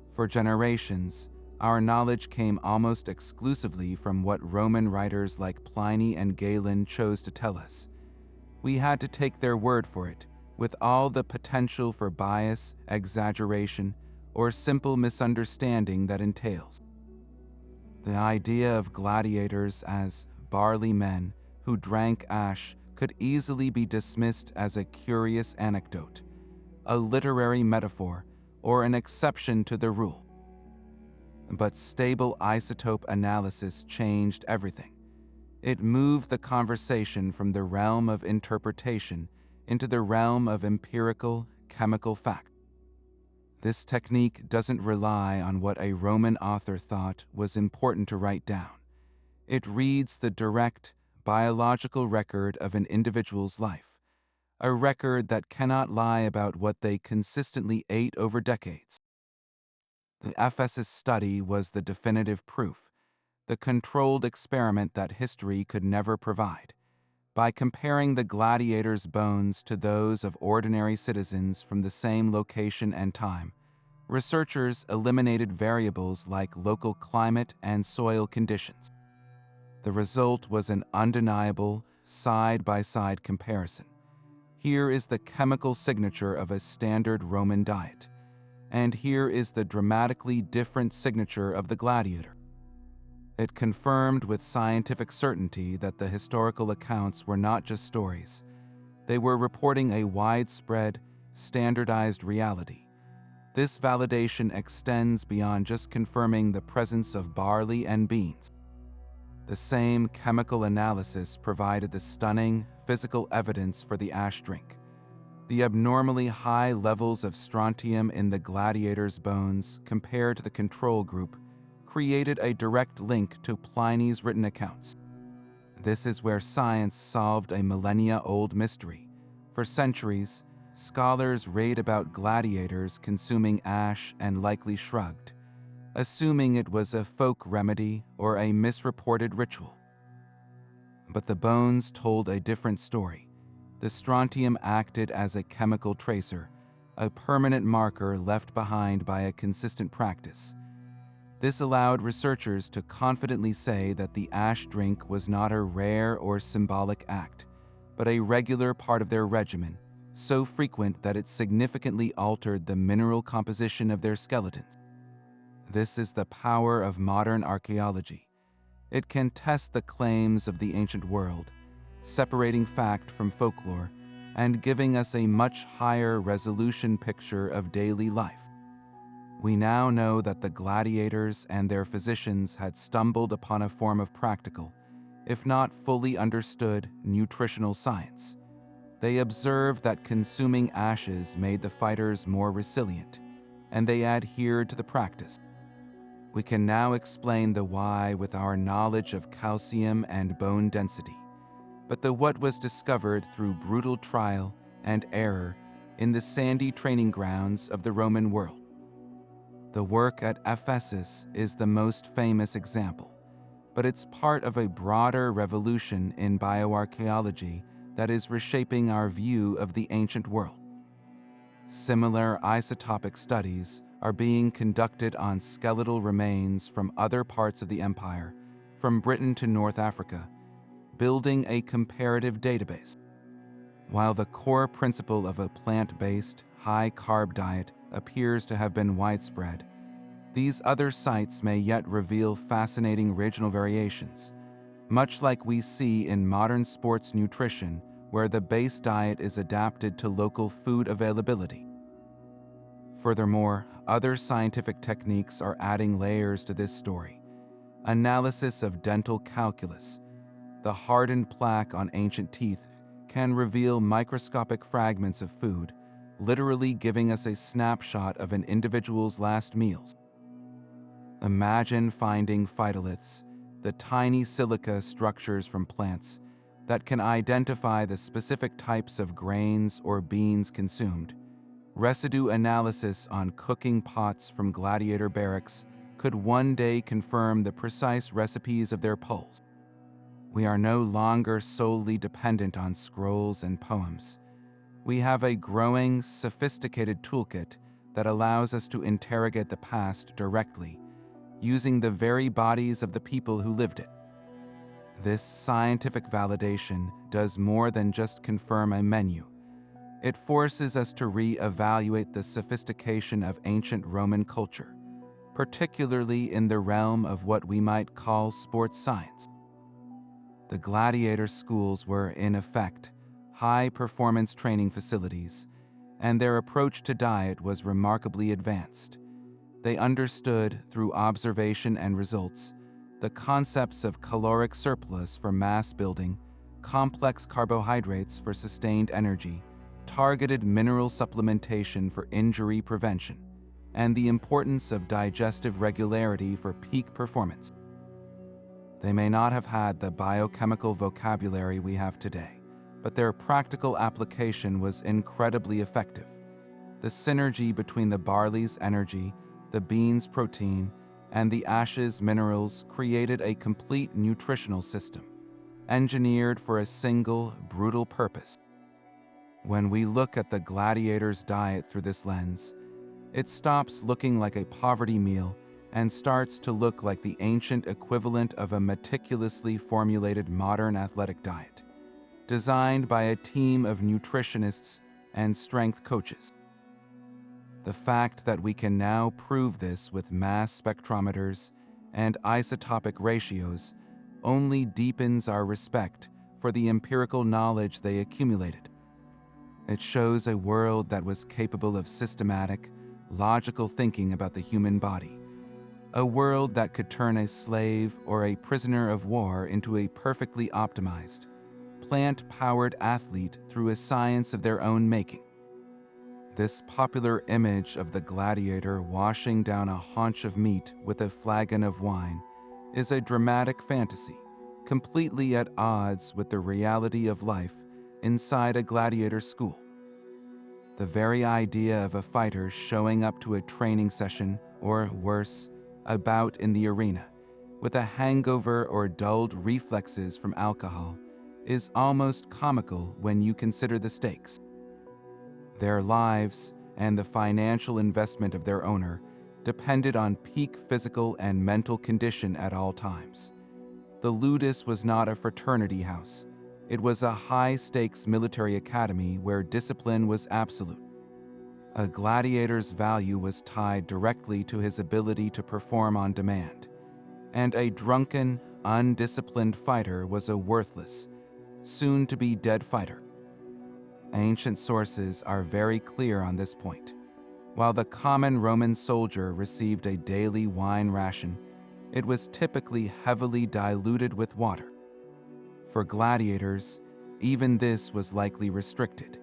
For generations, our knowledge came almost exclusively from what Roman writers like Pliny and Galen chose to tell us. We had to take their word for it, with all the potential for bias, exaggeration, or simple misunderstanding that entails. The idea of gladiators as barley men who drank ash could easily be dismissed as a curious anecdote, a literary metaphor, or an exception to the rule. But stable isotope analysis changed everything. It moved the conversation from the realm of interpretation into the realm of empirical, chemical fact. This technique doesn't rely on what a Roman author thought was important to write down. It reads the direct, biological record of an individual's life, a record that cannot lie about what they consistently ate over decades. The Ephesus study was the definitive proof, the controlled experiment that history could never provide. By comparing the gladiators' bones to those of ordinary citizens from the same location and time, researchers eliminated variables like local climate and soil conditions. The result was an undeniable, side-by-side comparison. Here is the chemical signature of a standard Roman diet, and here is the dramatically different signature of the gladiator. It confirmed with scientific certainty that the historical accounts were not just stories. They were reporting a widespread, standardized reality. This validation extends beyond just confirming the presence of barley and beans. The same chemical analysis provided the stunning, physical evidence for the ash drink. The abnormally high levels of strontium in the gladiators' bones compared to the control group created a direct link to Pliny's written accounts. This is where science solved a millennia-old mystery. For centuries, scholars read about gladiators consuming ash and likely shrugged, assuming it was a folk remedy or a misreported ritual. But the bones told a different story. The strontium acted as a chemical tracer, a permanent marker left behind by a consistent practice. This allowed researchers to confidently say that the ash drink was not a rare or symbolic act, but a regular part of their regimen, so frequent that it significantly altered the mineral composition of their skeletons. This is the power of modern archaeology. It can test the claims of the ancient world, separating fact from folklore and giving us a much higher resolution picture of daily life. We now know that the gladiators and their physicians had stumbled upon a form of practical, if not fully understood, nutritional science. They observed that consuming ashes made the fighters more resilient, and they adhered to the practice. We can now explain the why with our knowledge of calcium and bone density, but the what was discovered through brutal trial and error in the sandy training grounds of the Roman world. The work at Ephesus is the most famous example, but it's part of a broader revolution in bioarchaeology that is reshaping our view of the ancient world. Similar isotopic studies are being conducted on skeletal remains from other parts of the empire, from Britain to North Africa, building a comparative database. While the core principle of a plant-based, high-carb diet appears to have been widespread, These other sites may yet reveal fascinating regional variations, much like we see in modern sports nutrition, where the base diet is adapted to local food availability. Furthermore, other scientific techniques are adding layers to this story. Analysis of dental calculus, the hardened plaque on ancient teeth, can reveal microscopic fragments of food, literally giving us a snapshot of an individual's last meals. Imagine finding phytoliths, the tiny silica structures from plants that can identify the specific types of grains or beans consumed. Residue analysis on cooking pots from gladiator barracks could one day confirm the precise recipes of their pulse. We are no longer solely dependent on scrolls and poems. We have a growing, sophisticated toolkit that allows us to interrogate the past directly, using the very bodies of the people who lived it. This scientific validation does more than just confirm a menu. It forces us to re-evaluate the sophistication of ancient Roman culture, particularly in the realm of what we might call sports science. The gladiator schools were, in effect, high-performance training facilities, and their approach to diet was remarkably advanced. They understood, through observation and results, the concepts of caloric surplus for mass building, complex carbohydrates for sustained energy, targeted mineral supplementation for injury prevention, and the importance of digestive regularity for peak performance. They may not have had the biochemical vocabulary we have today, but their practical application was incredibly effective. The synergy between the barley's energy, the bean's protein, and the ash's minerals created a complete nutritional system, engineered for a single, brutal purpose. When we look at the gladiator's diet through this lens, it stops looking like a poverty meal and starts to look like the ancient equivalent of a meticulously formulated modern athletic diet, designed by a team of nutritionists and strength coaches. The fact that we can now prove this with mass spectrometers and isotopic ratios only deepens our respect for the empirical knowledge they accumulated. It shows a world that was capable of systematic, logical thinking about the human body, a world that could turn a slave or a prisoner of war into a perfectly optimized, plant-powered athlete through a science of their own making. This popular image of the gladiator washing down a haunch of meat with a flagon of wine is a dramatic fantasy, completely at odds with the reality of life inside a gladiator school. The very idea of a fighter showing up to a training session, or worse, a bout in the arena, with a hangover or dulled reflexes from alcohol, is almost comical when you consider the stakes. Their lives and the financial investment of their owner depended on peak physical and mental condition at all times. The Ludus was not a fraternity house. It was a high-stakes military academy where discipline was absolute. A gladiator's value was tied directly to his ability to perform on demand, and a drunken, undisciplined fighter was a worthless, soon-to-be dead fighter. Ancient sources are very clear on this point. While the common Roman soldier received a daily wine ration, it was typically heavily diluted with water. For gladiators, even this was likely restricted.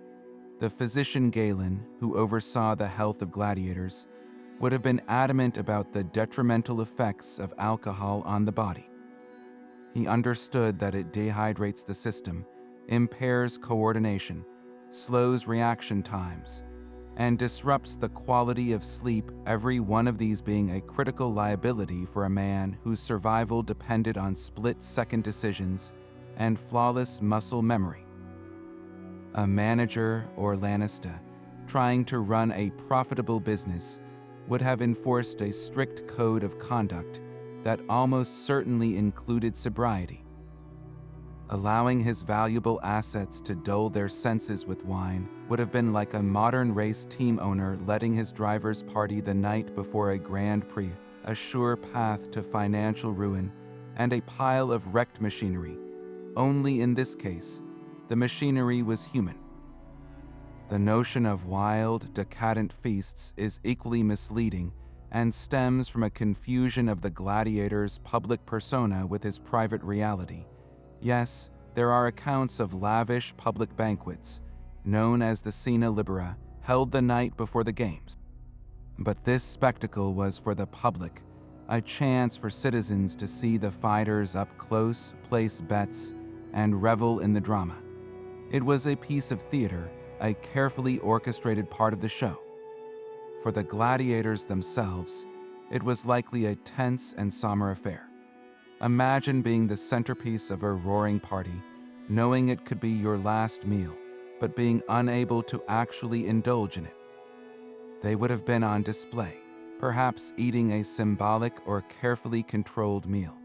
The physician Galen, who oversaw the health of gladiators, would have been adamant about the detrimental effects of alcohol on the body. He understood that it dehydrates the system, impairs coordination, slows reaction times, and disrupts the quality of sleep, every one of these being a critical liability for a man whose survival depended on split-second decisions and flawless muscle memory. A manager or lanista trying to run a profitable business would have enforced a strict code of conduct that almost certainly included sobriety. Allowing his valuable assets to dull their senses with wine would have been like a modern race team owner letting his drivers party the night before a Grand Prix, a sure path to financial ruin, and a pile of wrecked machinery. Only in this case, the machinery was human. The notion of wild, decadent feasts is equally misleading and stems from a confusion of the gladiator's public persona with his private reality. Yes, there are accounts of lavish public banquets, known as the Scena Libera, held the night before the games. But this spectacle was for the public, a chance for citizens to see the fighters up close, place bets, and revel in the drama. It was a piece of theater, a carefully orchestrated part of the show. For the gladiators themselves, it was likely a tense and somber affair. Imagine being the centerpiece of a roaring party, knowing it could be your last meal, but being unable to actually indulge in it. They would have been on display, perhaps eating a symbolic or carefully controlled meal,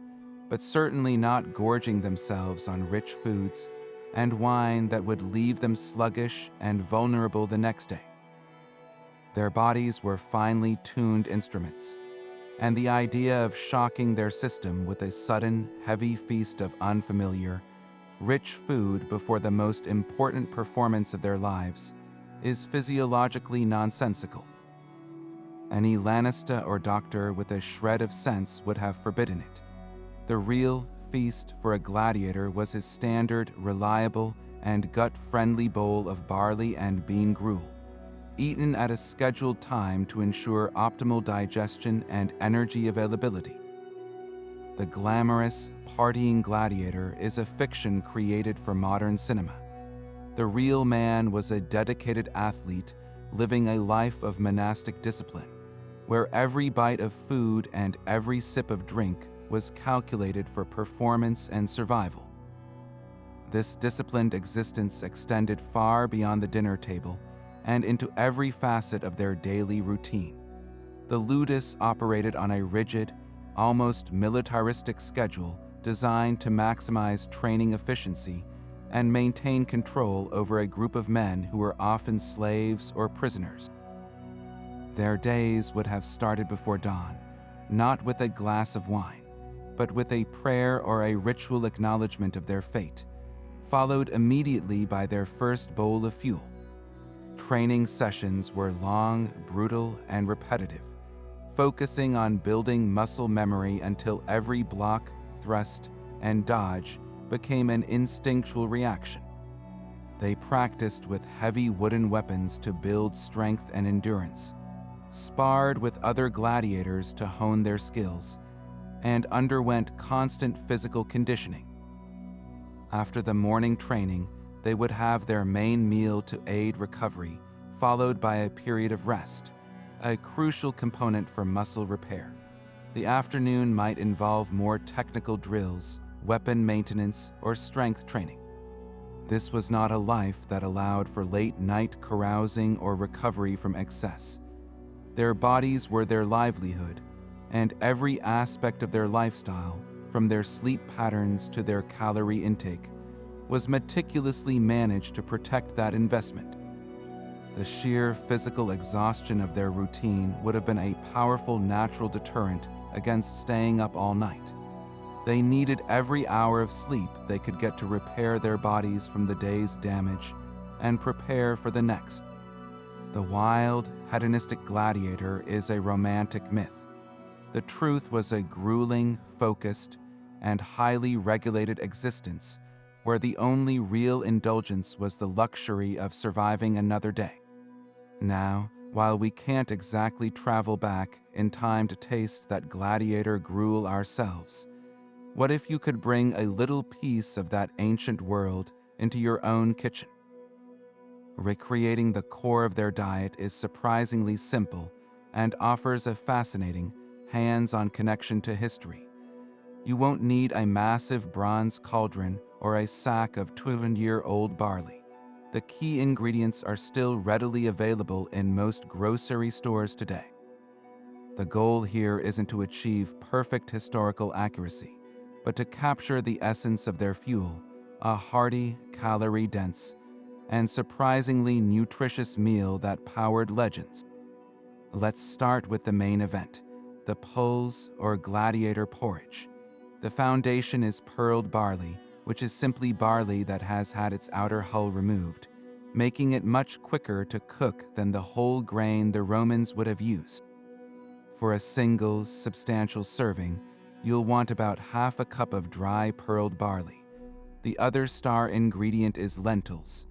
but certainly not gorging themselves on rich foods and wine that would leave them sluggish and vulnerable the next day. Their bodies were finely tuned instruments, and the idea of shocking their system with a sudden, heavy feast of unfamiliar, rich food before the most important performance of their lives is physiologically nonsensical. Any Lanista or doctor with a shred of sense would have forbidden it. The real feast for a gladiator was his standard, reliable, and gut-friendly bowl of barley and bean gruel, eaten at a scheduled time to ensure optimal digestion and energy availability. The glamorous, partying gladiator is a fiction created for modern cinema. The real man was a dedicated athlete living a life of monastic discipline, where every bite of food and every sip of drink was calculated for performance and survival. This disciplined existence extended far beyond the dinner table and into every facet of their daily routine. The ludus operated on a rigid, almost militaristic schedule designed to maximize training efficiency and maintain control over a group of men who were often slaves or prisoners. Their days would have started before dawn, not with a glass of wine, but with a prayer or a ritual acknowledgement of their fate, followed immediately by their first bowl of fuel. Training sessions were long, brutal, and repetitive, focusing on building muscle memory until every block, thrust, and dodge became an instinctual reaction. They practiced with heavy wooden weapons to build strength and endurance, sparred with other gladiators to hone their skills, and underwent constant physical conditioning. After the morning training, they would have their main meal to aid recovery, followed by a period of rest, a crucial component for muscle repair. The afternoon might involve more technical drills, weapon maintenance, or strength training. This was not a life that allowed for late-night carousing or recovery from excess. Their bodies were their livelihood, and every aspect of their lifestyle, from their sleep patterns to their calorie intake, was meticulously managed to protect that investment. The sheer physical exhaustion of their routine would have been a powerful natural deterrent against staying up all night. They needed every hour of sleep they could get to repair their bodies from the day's damage and prepare for the next. The wild, hedonistic gladiator is a romantic myth. The truth was a grueling, focused, and highly regulated existence where the only real indulgence was the luxury of surviving another day. Now, while we can't exactly travel back in time to taste that gladiator gruel ourselves, what if you could bring a little piece of that ancient world into your own kitchen? Recreating the core of their diet is surprisingly simple and offers a fascinating, hands-on connection to history. You won't need a massive bronze cauldron or a sack of 200-year-old barley. The key ingredients are still readily available in most grocery stores today. The goal here isn't to achieve perfect historical accuracy, but to capture the essence of their fuel, a hearty, calorie-dense, and surprisingly nutritious meal that powered legends. Let's start with the main event, the pulse or gladiator porridge. The foundation is pearled barley, which is simply barley that has had its outer hull removed, making it much quicker to cook than the whole grain the Romans would have used. For a single, substantial serving, you'll want about half a cup of dry pearled barley. The other star ingredient is lentils.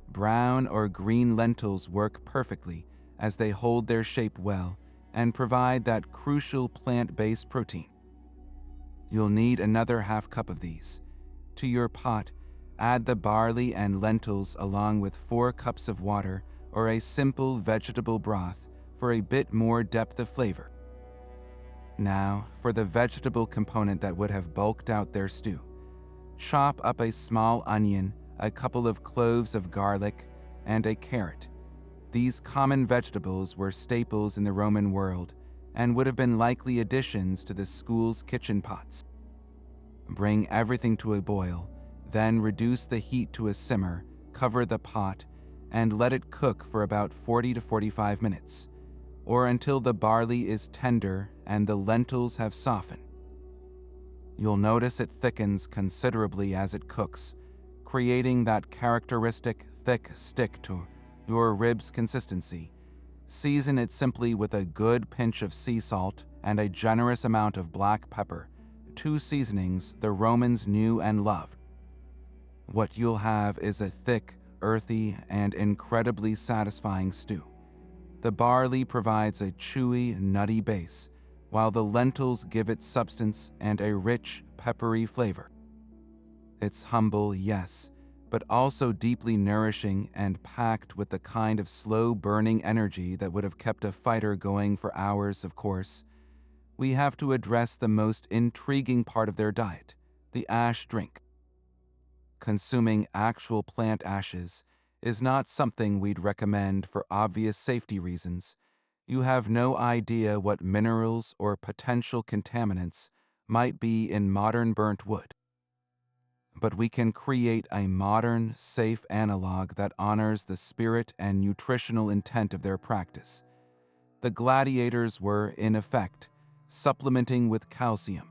Brown or green lentils work perfectly as they hold their shape well and provide that crucial plant-based protein. You'll need another half cup of these. To your pot, add the barley and lentils along with 4 cups of water or a simple vegetable broth for a bit more depth of flavor. Now, for the vegetable component that would have bulked out their stew. Chop up a small onion, a couple of cloves of garlic, and a carrot. These common vegetables were staples in the Roman world and would have been likely additions to the school's kitchen pots. Bring everything to a boil, then reduce the heat to a simmer, cover the pot, and let it cook for about 40 to 45 minutes, or until the barley is tender and the lentils have softened. You'll notice it thickens considerably as it cooks, creating that characteristic thick stick to your ribs consistency. Season it simply with a good pinch of sea salt and a generous amount of black pepper, 2 seasonings the Romans knew and loved. What you'll have is a thick, earthy, and incredibly satisfying stew. The barley provides a chewy, nutty base, while the lentils give it substance and a rich, peppery flavor. It's humble, yes, but also deeply nourishing and packed with the kind of slow-burning energy that would have kept a fighter going for hours. Of course, we have to address the most intriguing part of their diet, the ash drink. Consuming actual plant ashes is not something we'd recommend for obvious safety reasons. You have no idea what minerals or potential contaminants might be in modern burnt wood. But we can create a modern, safe analog that honors the spirit and nutritional intent of their practice. The gladiators were, in effect, supplementing with calcium.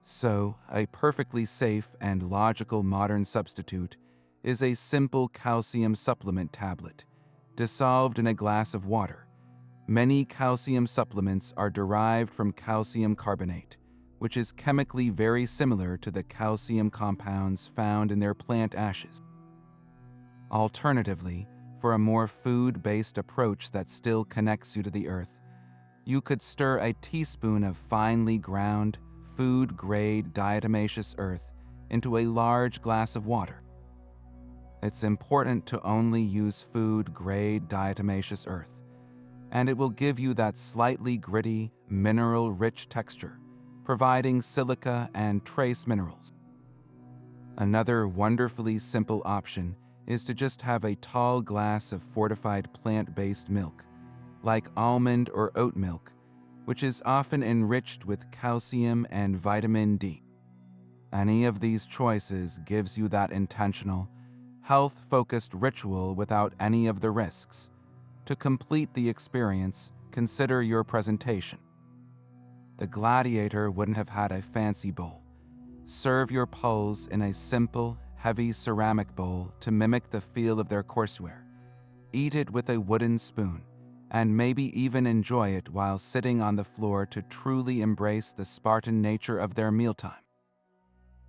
So, a perfectly safe and logical modern substitute is a simple calcium supplement tablet, dissolved in a glass of water. Many calcium supplements are derived from calcium carbonate, which is chemically very similar to the calcium compounds found in their plant ashes. Alternatively, for a more food-based approach that still connects you to the earth, you could stir a teaspoon of finely ground, food-grade diatomaceous earth into a large glass of water. It's important to only use food-grade diatomaceous earth, and it will give you that slightly gritty, mineral-rich texture, providing silica and trace minerals. Another wonderfully simple option is to just have a tall glass of fortified plant-based milk, like almond or oat milk, which is often enriched with calcium and vitamin D. Any of these choices gives you that intentional, health-focused ritual without any of the risks. To complete the experience, consider your presentation. The gladiator wouldn't have had a fancy bowl. Serve your pulse in a simple, heavy ceramic bowl to mimic the feel of their courseware. Eat it with a wooden spoon, and maybe even enjoy it while sitting on the floor to truly embrace the Spartan nature of their mealtime.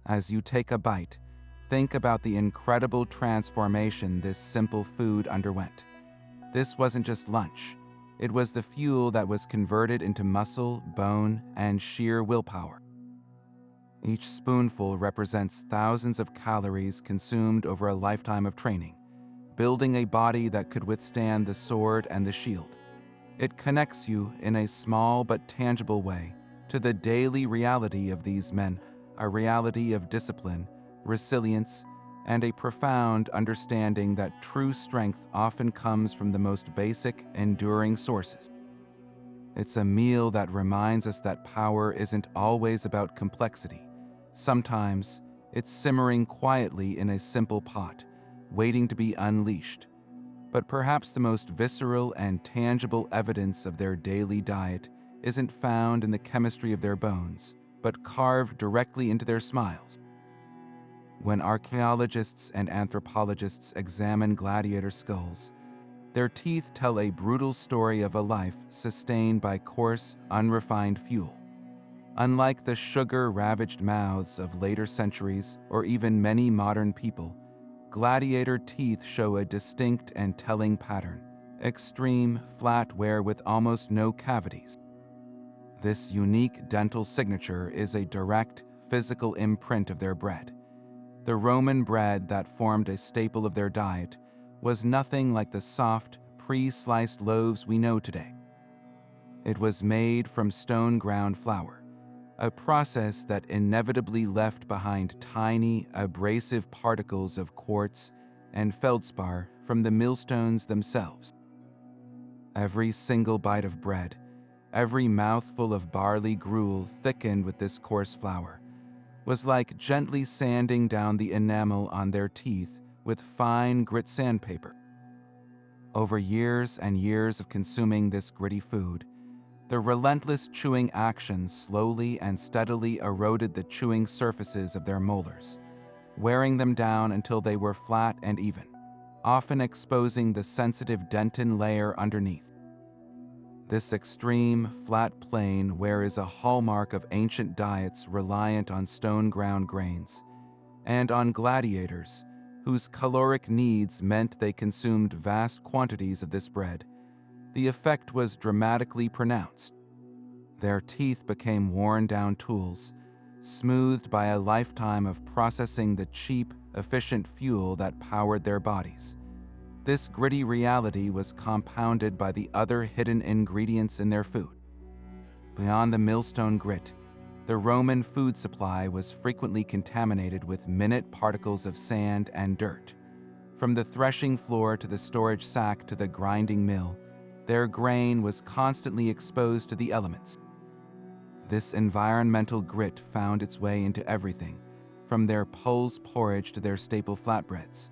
As you take a bite, think about the incredible transformation this simple food underwent. This wasn't just lunch. It was the fuel that was converted into muscle, bone, and sheer willpower. Each spoonful represents thousands of calories consumed over a lifetime of training, building a body that could withstand the sword and the shield. It connects you in a small but tangible way to the daily reality of these men, a reality of discipline, resilience, and a profound understanding that true strength often comes from the most basic, enduring sources. It's a meal that reminds us that power isn't always about complexity. Sometimes, it's simmering quietly in a simple pot, waiting to be unleashed. But perhaps the most visceral and tangible evidence of their daily diet isn't found in the chemistry of their bones, but carved directly into their smiles. When archaeologists and anthropologists examine gladiator skulls, their teeth tell a brutal story of a life sustained by coarse, unrefined fuel. Unlike the sugar-ravaged mouths of later centuries or even many modern people, gladiator teeth show a distinct and telling pattern: extreme, flat wear with almost no cavities. This unique dental signature is a direct, physical imprint of their bread. The Roman bread that formed a staple of their diet was nothing like the soft, pre-sliced loaves we know today. It was made from stone-ground flour, a process that inevitably left behind tiny, abrasive particles of quartz and feldspar from the millstones themselves. Every single bite of bread, every mouthful of barley gruel thickened with this coarse flour, was like gently sanding down the enamel on their teeth with fine grit sandpaper. Over years and years of consuming this gritty food, the relentless chewing action slowly and steadily eroded the chewing surfaces of their molars, wearing them down until they were flat and even, often exposing the sensitive dentin layer underneath. This extreme, flat plane wear is a hallmark of ancient diets reliant on stone-ground grains, and on gladiators, whose caloric needs meant they consumed vast quantities of this bread. The effect was dramatically pronounced. Their teeth became worn-down tools, smoothed by a lifetime of processing the cheap, efficient fuel that powered their bodies. This gritty reality was compounded by the other hidden ingredients in their food. Beyond the millstone grit, the Roman food supply was frequently contaminated with minute particles of sand and dirt. From the threshing floor to the storage sack to the grinding mill, their grain was constantly exposed to the elements. This environmental grit found its way into everything, from their pulse porridge to their staple flatbreads.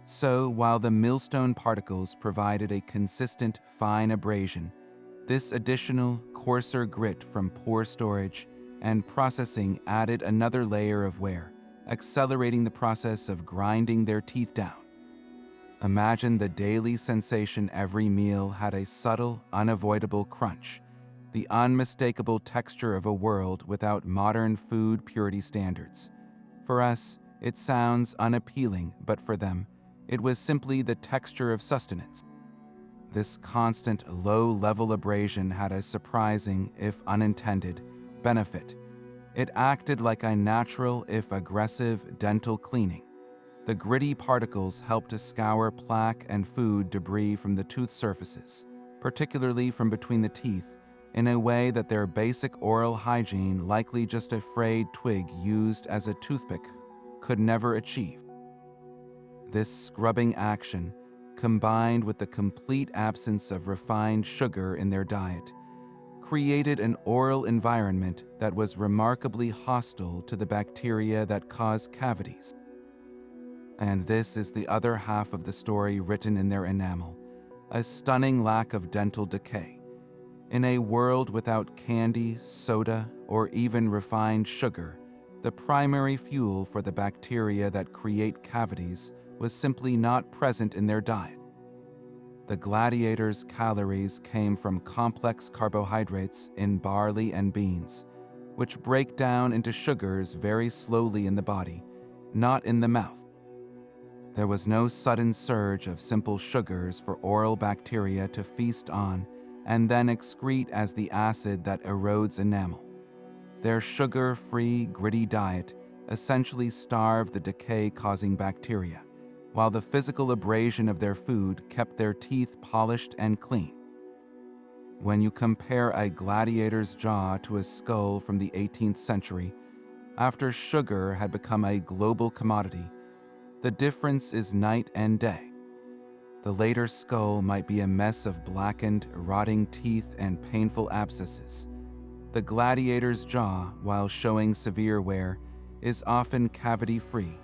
So, while the millstone particles provided a consistent, fine abrasion, this additional, coarser grit from poor storage and processing added another layer of wear, accelerating the process of grinding their teeth down. Imagine the daily sensation every meal had: a subtle, unavoidable crunch, the unmistakable texture of a world without modern food purity standards. For us, it sounds unappealing, but for them, it was simply the texture of sustenance. This constant, low-level abrasion had a surprising, if unintended, benefit. It acted like a natural, if aggressive, dental cleaning. The gritty particles helped to scour plaque and food debris from the tooth surfaces, particularly from between the teeth, in a way that their basic oral hygiene, likely just a frayed twig used as a toothpick, could never achieve. This scrubbing action, combined with the complete absence of refined sugar in their diet, created an oral environment that was remarkably hostile to the bacteria that cause cavities. And this is the other half of the story written in their enamel: a stunning lack of dental decay. In a world without candy, soda, or even refined sugar, the primary fuel for the bacteria that create cavities was simply not present in their diet. The gladiators' calories came from complex carbohydrates in barley and beans, which break down into sugars very slowly in the body, not in the mouth. There was no sudden surge of simple sugars for oral bacteria to feast on and then excrete as the acid that erodes enamel. Their sugar-free, gritty diet essentially starved the decay-causing bacteria, while the physical abrasion of their food kept their teeth polished and clean. When you compare a gladiator's jaw to a skull from the 18th century, after sugar had become a global commodity, the difference is night and day. The later skull might be a mess of blackened, rotting teeth and painful abscesses. The gladiator's jaw, while showing severe wear, is often cavity-free,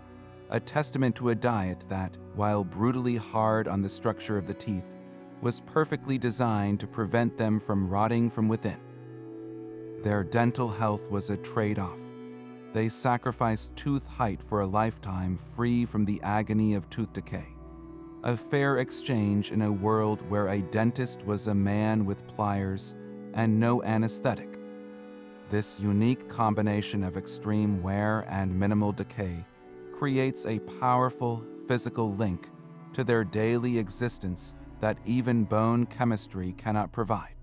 a testament to a diet that, while brutally hard on the structure of the teeth, was perfectly designed to prevent them from rotting from within. Their dental health was a trade-off. They sacrificed tooth height for a lifetime free from the agony of tooth decay, a fair exchange in a world where a dentist was a man with pliers and no anesthetic. This unique combination of extreme wear and minimal decay creates a powerful physical link to their daily existence that even bone chemistry cannot provide.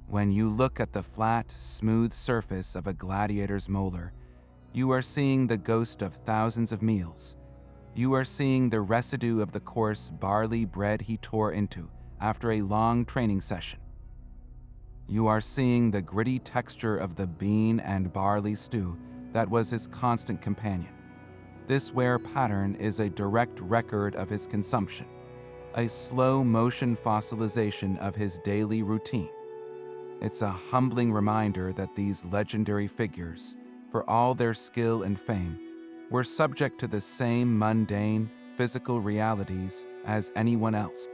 When you look at the flat, smooth surface of a gladiator's molar, you are seeing the ghost of thousands of meals. You are seeing the residue of the coarse barley bread he tore into after a long training session. You are seeing the gritty texture of the bean and barley stew that was his constant companion. This wear pattern is a direct record of his consumption, a slow-motion fossilization of his daily routine. It's a humbling reminder that these legendary figures, for all their skill and fame, were subject to the same mundane, physical realities as anyone else.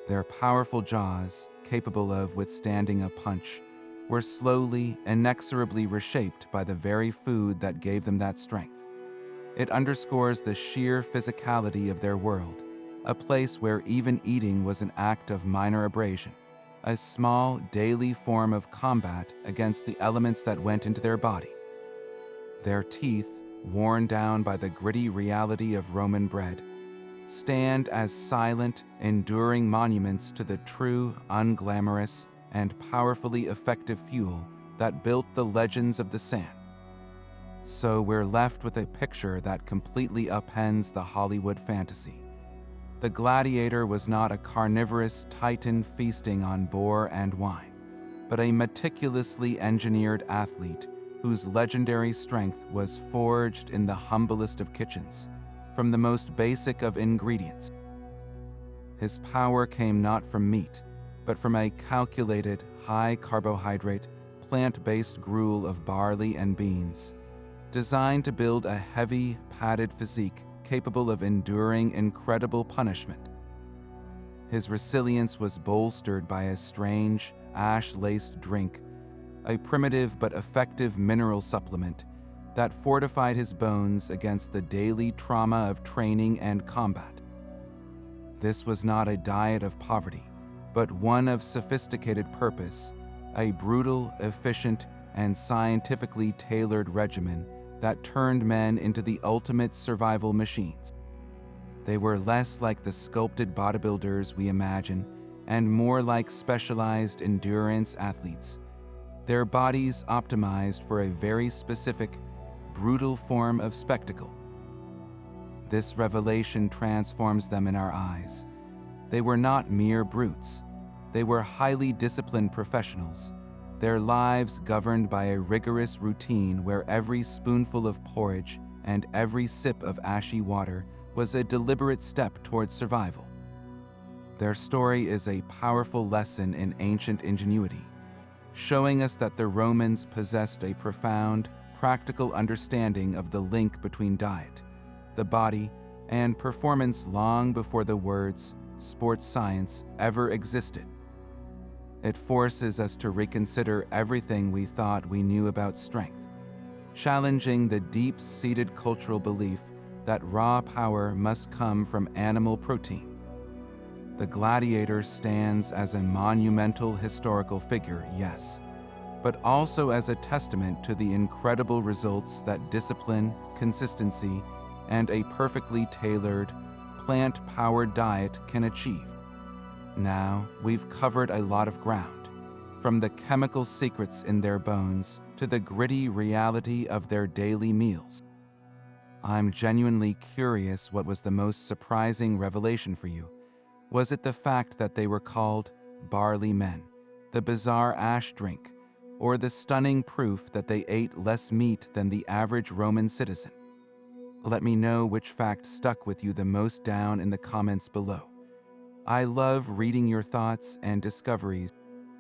Their powerful jaws, capable of withstanding a punch, were slowly, inexorably reshaped by the very food that gave them that strength. It underscores the sheer physicality of their world, a place where even eating was an act of minor abrasion, a small, daily form of combat against the elements that went into their body. Their teeth, worn down by the gritty reality of Roman bread, stand as silent, enduring monuments to the true, unglamorous, and powerfully effective fuel that built the legends of the sand. So we're left with a picture that completely upends the Hollywood fantasy. The gladiator was not a carnivorous titan feasting on boar and wine, but a meticulously engineered athlete whose legendary strength was forged in the humblest of kitchens, from the most basic of ingredients. His power came not from meat, but from a calculated, high-carbohydrate, plant-based gruel of barley and beans, designed to build a heavy, padded physique capable of enduring incredible punishment. His resilience was bolstered by a strange, ash-laced drink, a primitive but effective mineral supplement that fortified his bones against the daily trauma of training and combat. This was not a diet of poverty, but one of sophisticated purpose, a brutal, efficient, and scientifically tailored regimen that turned men into the ultimate survival machines. They were less like the sculpted bodybuilders we imagine, and more like specialized endurance athletes, their bodies optimized for a very specific, brutal form of spectacle. This revelation transforms them in our eyes. They were not mere brutes. They were highly disciplined professionals, their lives governed by a rigorous routine where every spoonful of porridge and every sip of ashy water was a deliberate step towards survival. Their story is a powerful lesson in ancient ingenuity, showing us that the Romans possessed a profound, practical understanding of the link between diet, the body, and performance long before the words sports science ever existed. It forces us to reconsider everything we thought we knew about strength, challenging the deep-seated cultural belief that raw power must come from animal protein. The gladiator stands as a monumental historical figure, yes, but also as a testament to the incredible results that discipline, consistency, and a perfectly tailored, plant-powered diet can achieve. Now, we've covered a lot of ground, from the chemical secrets in their bones to the gritty reality of their daily meals. I'm genuinely curious, what was the most surprising revelation for you? Was it the fact that they were called barley men, the bizarre ash drink, or the stunning proof that they ate less meat than the average Roman citizen? Let me know which fact stuck with you the most down in the comments below. I love reading your thoughts and discoveries.